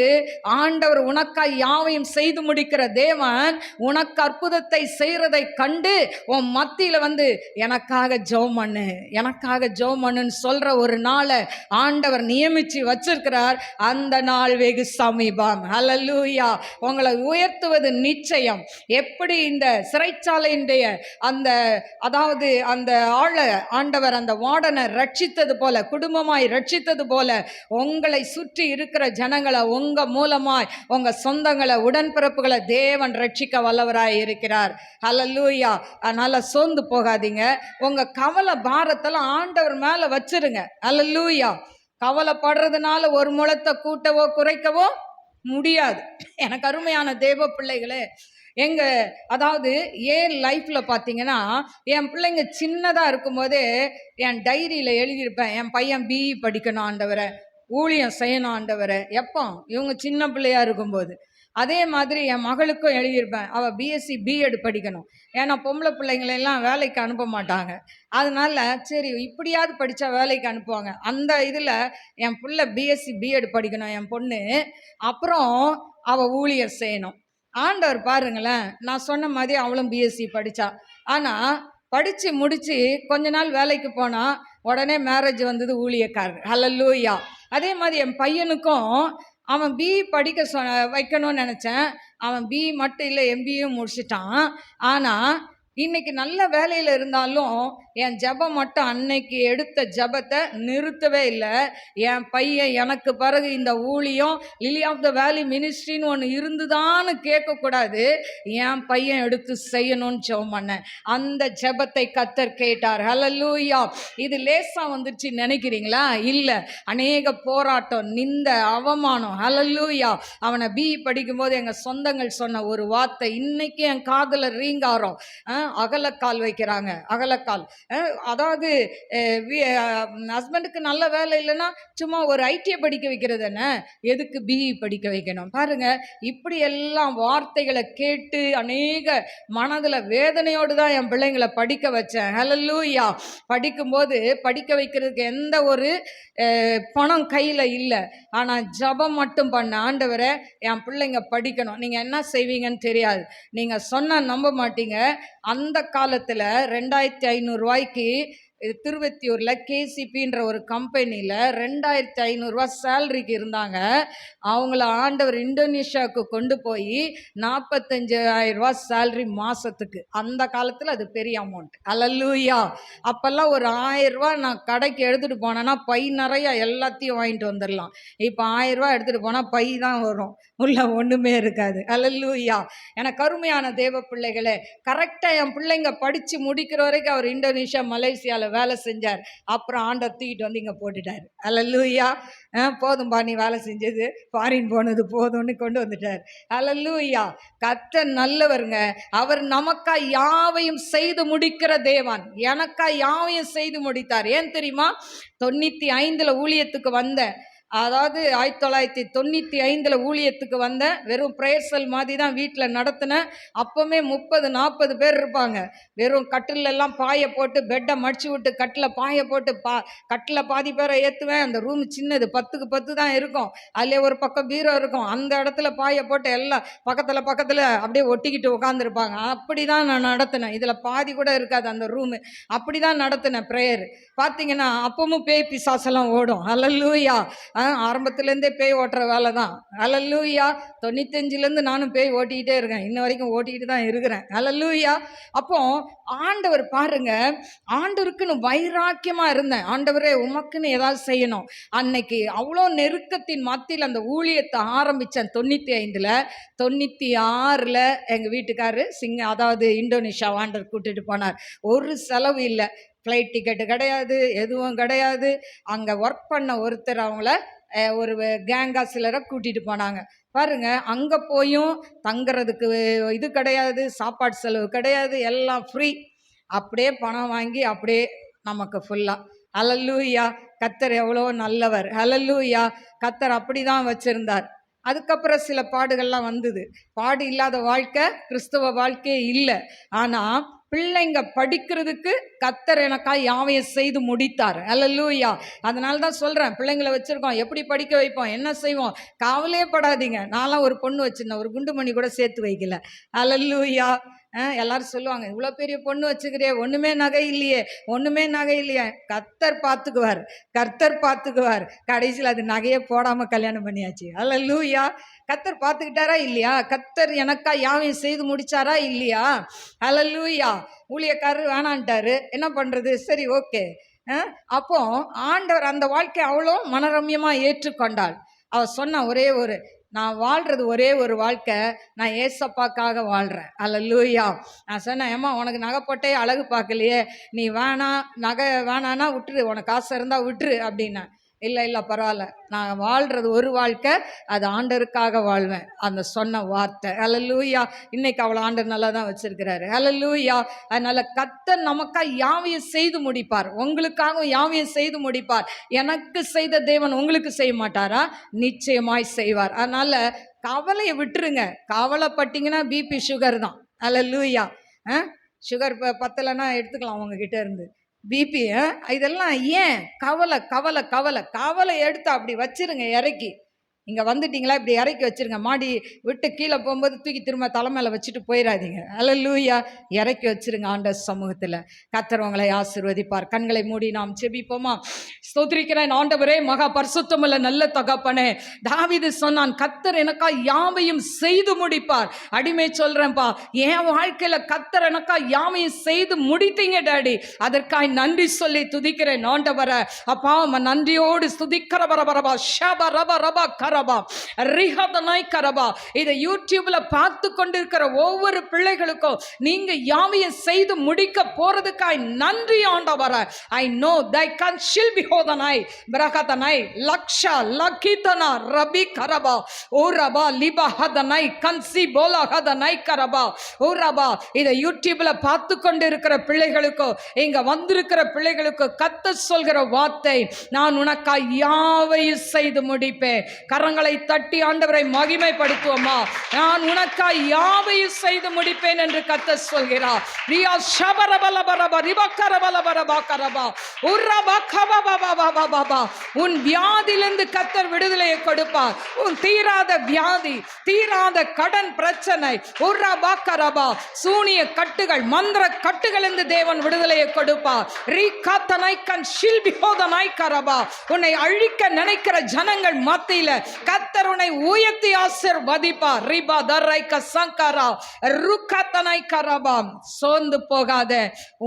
ஆண்டவர் உனக்காய் யாவையும் செய்து முடிக்கிற தேவன் உனக்கு அற்புதத்தை செய்யறதை கண்டு உன் மத்தியில வந்து எனக்காக ஜெபம் பண்ணு, எனக்காக ஜெபம் பண்ணுன்னு சொல்ற ஒரு நாளை ஆண்டவர் நியமிச்சு வச்சிருக்கிறார். அந்த நாள் வெகு சமீபம். ஹல்லேலூயா. உங்களை உயர்த்துவது நிச்சயம். எப்படி இந்த சிறைச்சாலையினுடைய அந்த அதாவது அந்த ஆண்டவர் அந்த வார்டனை ரட்சித்தது போல, குடும்பமாய் ரட்சித்தது போல, உங்களை சுற்றி இருக்கிற ஜனங்களை உங்க மூலமாய் உங்க சொந்தங்களை, உடன்பிறப்புகளை தேவன் ரட்சிக்க வல்லவராய் இருக்கிறார். ஹல்லேலூயா. அதனால சோர்ந்து போகாதீங்க. உங்க கவலை பாரத்தெல்லாம் ஆண்டவர் மேல வச்சிருங்க. ஹல்லேலூயா. கவலைப்படுறதுனால ஒரு முழத்தை கூட்டவோ குறைக்கவோ முடியாது. எனக்கு அருமையான தேவ பிள்ளைகளே, அதாவது என் லைஃப்பில் பார்த்தீங்கன்னா, என் பிள்ளைங்க சின்னதாக இருக்கும்போதே என் டைரியில் எழுதியிருப்பேன், என் பையன் பிஇ படிக்கணும் ஆண்டவரை, ஊழியம் செய்யணும் ஆண்டவரை. எப்போ? இவங்க சின்ன பிள்ளையா இருக்கும்போது. அதே மாதிரி என் மகளுக்கும் எழுதியிருப்பேன், அவள் பிஎஸ்சி பிஎட் படிக்கணும். ஏன்னா பொம்பளை பிள்ளைங்களெல்லாம் வேலைக்கு அனுப்ப மாட்டாங்க. அதனால சரி இப்படியாவது படித்தா வேலைக்கு அனுப்புவாங்க. அந்த இதில் என் பிள்ளை பிஎஸ்சி பிஎட் படிக்கணும் என் பொண்ணு, அப்புறம் அவள் ஊழியர் செய்யணும். ஆண்டவர் பாருங்களேன், நான் சொன்ன மாதிரி அவளும் பிஎஸ்சி படித்தா. ஆனால் படித்து முடித்து கொஞ்ச நாள் வேலைக்கு போனால் உடனே மேரேஜ் வந்தது, ஊழியக்காரர். ஹல்லேலூயா. அதே மாதிரி என் பையனுக்கும் அவன் பிஇ படிக்க வைக்கணும்னு நினச்சேன். அவன் பிஇ மட்டும் இல்லை, எம்பியும் முடிச்சிட்டான். ஆனால் இன்னைக்கு நல்ல வேலையில் இருந்தாலும் என் ஜெபம் மட்டும் அன்னைக்கு எடுத்த ஜெபத்தை நிறுத்தவே இல்லை. என் பையன் எனக்கு பிறகு இந்த ஊழியம் லிலி ஆஃப் த வேலி மினிஸ்ட்ரின்னு ஒன்று இருந்துதான்னு கேட்கக்கூடாது, என் பையன் எடுத்து செய்யணும்னு ஜெபம் பண்ணேன். அந்த ஜெபத்தை கர்த்தர் கேட்டார். ஹல்லேலூயா. இது லேசாக வந்துருச்சு நினைக்கிறீங்களா? இல்லை, அநேக போராட்டம், நிந்த, அவமானம். ஹல்லேலூயா. அவனை பிஇ படிக்கும்போது எங்கள் சொந்தங்கள் சொன்ன ஒரு வார்த்தை இன்னைக்கு என் காதில் ரீங்காரம். அகலக்கால் வைக்கிறாங்க, அகலக்கால். அதாவது ஹஸ்பண்டுக்கு நல்ல வேலை இல்லைன்னா சும்மா ஒரு ஐடிஐ படிக்க வைக்கிறது என்ன, எதுக்கு பிஇ படிக்க வைக்கணும்? பாருங்க, இப்படி எல்லாம் வார்த்தைகளை கேட்டு அநேக மனதில் வேதனையோடு தான் என் பிள்ளைங்களை படிக்க வச்சேன். ஹல்லேலூயா. படிக்கும்போது படிக்க வைக்கிறதுக்கு எந்த ஒரு பணம் கையில் இல்லை, ஆனால் ஜெபம் மட்டும் பண்ண, ஆண்டவரை என் பிள்ளைங்க படிக்கணும். நீங்கள் என்ன செய்வீங்கன்னு தெரியாது, நீங்கள் சொன்னால் நம்ப மாட்டீங்க. அந்த காலத்தில் 2500 ரூபாய்க்கு திருவத்தியூரில் கேசிபின்ற ஒரு கம்பெனியில் 2500 ரூபா சேலரிக்கு இருந்தாங்க. அவங்கள ஆண்டவர் இந்தோனேஷியாவுக்கு கொண்டு போய் 45,000 ரூபா சேலரி மாதத்துக்கு. அந்த காலத்தில் அது பெரிய அமௌண்ட். ஹல்லேலூயா. அப்போல்லாம் ஒரு 1000 ரூபா நான் கடைக்கு எடுத்துகிட்டு போனேன்னா பை நிறையா எல்லாத்தையும் வாங்கிட்டு வந்துடலாம். இப்போ 1000 ரூபா எடுத்துகிட்டு போனால் பை தான் வரும், உள்ள ஒன்றுமே இருக்காது. ஹல்லேலூயா. எனக்கு அருமையான தேவ பிள்ளைகளே, கரெக்டாக என் பிள்ளைங்க படித்து முடிக்கிற வரைக்கும் அவர் இந்தோனேஷியா, மலேசியாவில் வேலை செஞ்சார். அப்புறம் ஆண்டவர் தூக்கிட்டு வந்து இங்கே போட்டுட்டார். ஹல்லேலூயா. போதும்பா நீ வேலை செஞ்சது, ஃபாரின் போனது போதும்னு கொண்டு வந்துட்டார். ஹல்லேலூயா. கர்த்தர் நல்லவருங்க. அவர் நமக்காய் யாவையும் செய்து முடிக்கிற தேவன். எனக்காய் யாவையும் செய்து முடித்தார். ஏன் தெரியுமா? 95 ஊழியத்துக்கு வந்தேன். அதாவது 1995 ஊழியத்துக்கு வந்தேன். வெறும் ப்ரேயர் செல் மாதிரி தான் வீட்டில் நடத்தினேன். அப்போவுமே 30-40 பேர் இருப்பாங்க. வெறும் கட்டில் எல்லாம் பாய போட்டு பெட்டை மடிச்சு விட்டு கட்டில் பாய போட்டு கட்டில் பாதி பேரை ஏற்றுவேன். அந்த ரூம் சின்னது 10க்கு 10 தான் இருக்கும். அதிலே ஒரு பக்கம் பீரோ இருக்கும். அந்த இடத்துல பாய போட்டு எல்லாம் பக்கத்தில் அப்படியே ஒட்டிக்கிட்டு உட்காந்துருப்பாங்க. அப்படி தான் நான் நடத்தினேன். இதில் பாதி கூட இருக்காது அந்த ரூமு. அப்படி தான் நடத்தினேன் ப்ரேயர். பார்த்தீங்கன்னா அப்பவும் பேய் பிசாசெல்லாம் ஓடும். ஹல்லேலூயா. ஆரம்பத்துலேருந்தே பேய் ஓட்டுற வேலை தான். ஹல்லேலூயா. 95லேருந்து நானும் பேய் ஓட்டிக்கிட்டே இருக்கேன். இன்ன வரைக்கும் ஓட்டிக்கிட்டு தான் இருக்கிறேன். ஹல்லேலூயா. அப்போ ஆண்டவர் பாருங்க, ஆண்டவருக்குன்னு வைராக்கியமாக இருந்தேன். ஆண்டவரே உமக்குன்னு ஏதாவது செய்யணும். அன்னைக்கு அவ்வளோ நெருக்கத்தின் மத்தியில் அந்த ஊழியத்தை ஆரம்பித்தேன். 95ல் 96ல் எங்கள் வீட்டுக்காரரு அதாவது இந்தோனேஷியா ஆண்டவர் கூட்டிகிட்டு போனார். ஒரு செலவு இல்லை. ஃப்ளைட் டிக்கெட்டு கிடையாது, எதுவும் கிடையாது. அங்கே ஒர்க் பண்ண ஒருத்தர் அவங்கள ஒரு கேங்கா சிலரை கூட்டிகிட்டு போனாங்க. பாருங்க, அங்கே போயும் தங்குறதுக்கு இது கிடையாது, சாப்பாடு செலவு கிடையாது, எல்லாம் ஃப்ரீ. அப்படியே பணம் வாங்கி அப்படியே நமக்கு ஃபுல்லாக. ஹல்லேலூயா. கர்த்தர் எவ்வளோ நல்லவர். ஹல்லேலூயா. கர்த்தர் அப்படி தான் வச்சுருந்தார். அதுக்கப்புறம் சில பாடுகள்லாம் வந்தது. பாடு இல்லாத வாழ்க்கை கிறிஸ்தவ வாழ்க்கையே இல்லை. ஆனால் பிள்ளைங்க படிக்கிறதுக்கு கர்த்தர் எனக்கா யாவையும் செய்து முடித்தார். ஹல்லேலூயா. அதனால தான் சொல்கிறேன், பிள்ளைங்களை வச்சுருக்கோம், எப்படி படிக்க வைப்போம், என்ன செய்வோம், கவலையே படாதீங்க. நான்லாம் ஒரு பொண்ணு வச்சுருந்தேன், ஒரு குண்டுமணி கூட சேர்த்து வைக்கல. ஹல்லேலூயா. எல்லாரும் சொல்லுவாங்க, இவ்வளோ பெரிய பொண்ணு வச்சுக்கிறியே, ஒன்றுமே நகை இல்லையே. கர்த்தர் பார்த்துக்குவார். கடைசியில் அது நகையே போடாமல் கல்யாணம் பண்ணியாச்சு. ஹல்லேலூயா. கர்த்தர் பார்த்துக்கிட்டாரா இல்லையா? கர்த்தர் எனக்கா யாவையும் செய்து முடிச்சாரா இல்லையா? ஹல்லேலூயா. ஊழியக்காரர் வேணான்ட்டாரு, என்ன பண்ணுறது? சரி, ஓகே. அப்போ ஆண்டவர் அந்த வாழ்க்கை அவ்வளோ மனரம்யமாக ஏற்றுக்கொண்டாள். அவள் சொன்ன நான் வாழ்கிறது ஒரே ஒரு வாழ்க்கை, நான் ஏசப்பாக்காக வாழ்கிறேன். ஹல்லேலூயா. நான் சொன்னேன், ஏம்மா உனக்கு நகை போட்டே அழகு பார்க்கலையே, நீ நகை வேணான்னா விட்டுரு, உனக்கு ஆசை இருந்தால் விட்டுரு அப்படின்னா. இல்லை பரவாயில்ல, நான் வாழ்கிறது ஒரு வாழ்க்கை, அது ஆண்டவருக்காக வாழ்வேன். அந்த சொன்ன வார்த்தை. ஹல்லேலூயா. இன்னைக்கு அவளை ஆண்டவர் நல்லா தான் வச்சிருக்கிறாரு. ஹல்லேலூயா. அதனால் கர்த்தர் நமக்காக யாவையும் செய்து முடிப்பார். உங்களுக்காகவும் யாவையும் செய்து முடிப்பார். எனக்கு செய்த தேவன் உங்களுக்கு செய்ய மாட்டாரா? நிச்சயமாய் செய்வார். அதனால் கவலையை விட்டுருங்க. கவலைப்பட்டீங்கன்னா பிபி சுகர் தான். ஹல்லேலூயா. சுகர் பத்தலைன்னா எடுத்துக்கலாம் உங்ககிட்ட இருந்து. பிபி இதெல்லாம் ஏன்? கவலை எடுத்து அப்படி வச்சிருங்க இறக்கி. இங்கே வந்துட்டிங்களா, இப்படி இறக்கி வச்சுருங்க. மாடி விட்டு கீழே போகும்போது தூக்கி திரும்ப தலைமையில் வச்சுட்டு போயிடாதீங்க. ஹல்லேலூயா. இறக்கி வச்சுருங்க ஆண்டவர் சமூகத்தில். கர்த்தர் உங்களை ஆசீர்வதிப்பார். கண்களை மூடி நாம் செபிப்போமா? ஸ்தோத்திரிக்கிறேன் ஆண்டவரே, மகா பரிசுத்தமுள்ள நல்ல தகப்பனே. தாவீது சொன்னான், கர்த்தர் எனக்கா யாவையும் செய்து முடிப்பார். அடிமை சொல்கிறேன்ப்பா, என் வாழ்க்கையில் கர்த்தர் எனக்கா யாவையும் செய்து முடித்தீங்க டாடி. அதற்காக நன்றி சொல்லி துதிக்கிறேன் ஆண்டவரை. அப்பா நன்றியோடு துதிக்கிற பரபரபா ஷப ரப ரபா கரபா ரிஹதனாய் கரபா. இதை யூடியூப்ல பார்த்து கொண்டிருக்கிற ஒவ்வொரு பிள்ளைகளுக்கும் நீங்க யாவையும் செய்து முடிக்க போறதுக்காய் நன்றி ஆண்டவரே. ஐ நோ தை கன் ஷில் பி ஹோதனாய் பிரகதனாய் லக்ஷா லகிதனா ரபி கரபா ஓரபா லிபா ஹதனாய் கன்சி போலா ஹதனாய் கரபா ஓரபா. இதை யூடியூப்ல பார்த்து கொண்டிருக்கிற பிள்ளைகளுக்கோ இங்க வந்திருக்கிற பிள்ளைகளுக்கு கர்த்தர் சொல்கிற வார்த்தை, நான் உனக்காய் யாவையும் செய்து முடிப்பேன். கரங்களை தட்டி ஆண்டவரை மகிமைப்படுத்துவோமா? நான் உனக்காய் யாவையும் செய்து முடிப்பேன் என்று கர்த்தர் சொல்கிறார். ரியா ஷபரபலபரப ரிபக்கரபலபரபா கரபா உர்ரபா கபபபபபபா. உன் வியாதியிலிருந்து கர்த்தர் விடுதலையை கொடுப்பார். உன் தீராத வியாதி, தீராத கடன் பிரச்சனை, உர்ரபா கரபா, சூனிய கட்டுகள், மந்திர கட்டுகளிலிருந்து தேவன் விடுதலையை கொடுப்பார். ரிகதனை கன் ஷில்பி ஹோதனை கரபா. உன்னை அழிக்க நினைக்கிற ஜனங்கள் மத்தியில கர்த்தர் உன்னை உயர்த்தி ஆசீர்வதிப்பார். ரிபா தரைக சங்கரா ருகதனை கரபா. சோர்ந்து போகாத,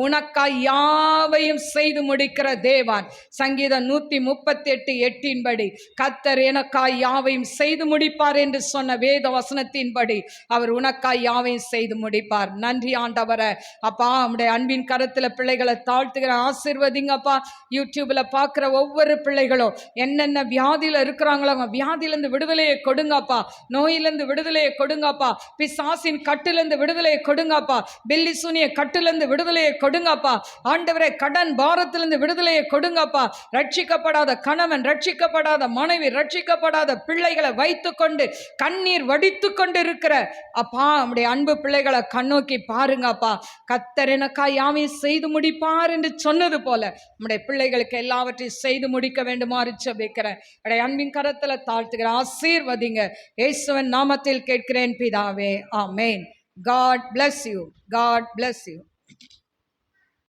உனக்காய் யாவையும் செய்து முடிக்கிற தேவன். சங்கீதம் 138:8 படி கர்த்தர் எனக்காய் யாவையும் செய்து முடிப்பார் என்று சொன்ன வேத வசனத்தின்படி அவர் உனக்காய் யாவையும் செய்து முடிப்பார். நன்றி ஆண்டவரே. அப்பா, நம்முடைய அன்பின் கரத்தில் பிள்ளைகளை தாழ்த்துகிற ஆசீர்வதிங்கப்பா. யூடியூப்ல பார்க்குற ஒவ்வொரு பிள்ளைகளும் என்னென்ன வியாதியில் இருக்கிறாங்களோ அவங்க வியாதியிலிருந்து விடுதலையை கொடுங்கப்பா, நோயிலிருந்து விடுதலையை கொடுங்கப்பா, பிசாசின் கட்டிலிருந்து விடுதலையை கொடுங்கப்பா, பில்லி சூனிய கட்டிலிருந்து விடுதலையை கொடுங்கப்பா. ஆண்டவரே, கடன் பாரத்திலிருந்து விடுதலையை கொடுங்கப்பா. ரட்சிக்கப்படாத கணவன், ரட்சிக்கப்படாத மனைவி, ரட்சிக்கப்படாத பிள்ளைகளை வைத்துக்கொண்டு கண்ணீர் வடித்து கொண்டு இருக்கிற அப்பா, நம்முடைய அன்பு பிள்ளைகளை கண்ணோக்கி பாருங்கப்பா. கர்த்தர் எனக்காய் யாவையும் செய்து முடிப்பார் என்று சொன்னது போல நம்முடைய பிள்ளைகளுக்கு எல்லாவற்றையும் செய்து முடிக்க வேண்டுமாறு ஜெபிக்கிறேன். அன்பின் கரத்துல தாழ்த்துகிற ஆசீர்வதிங்க. இயேசுவின் நாமத்தில் கேட்கிறேன் பிதாவே, ஆமென். God bless you. God bless you.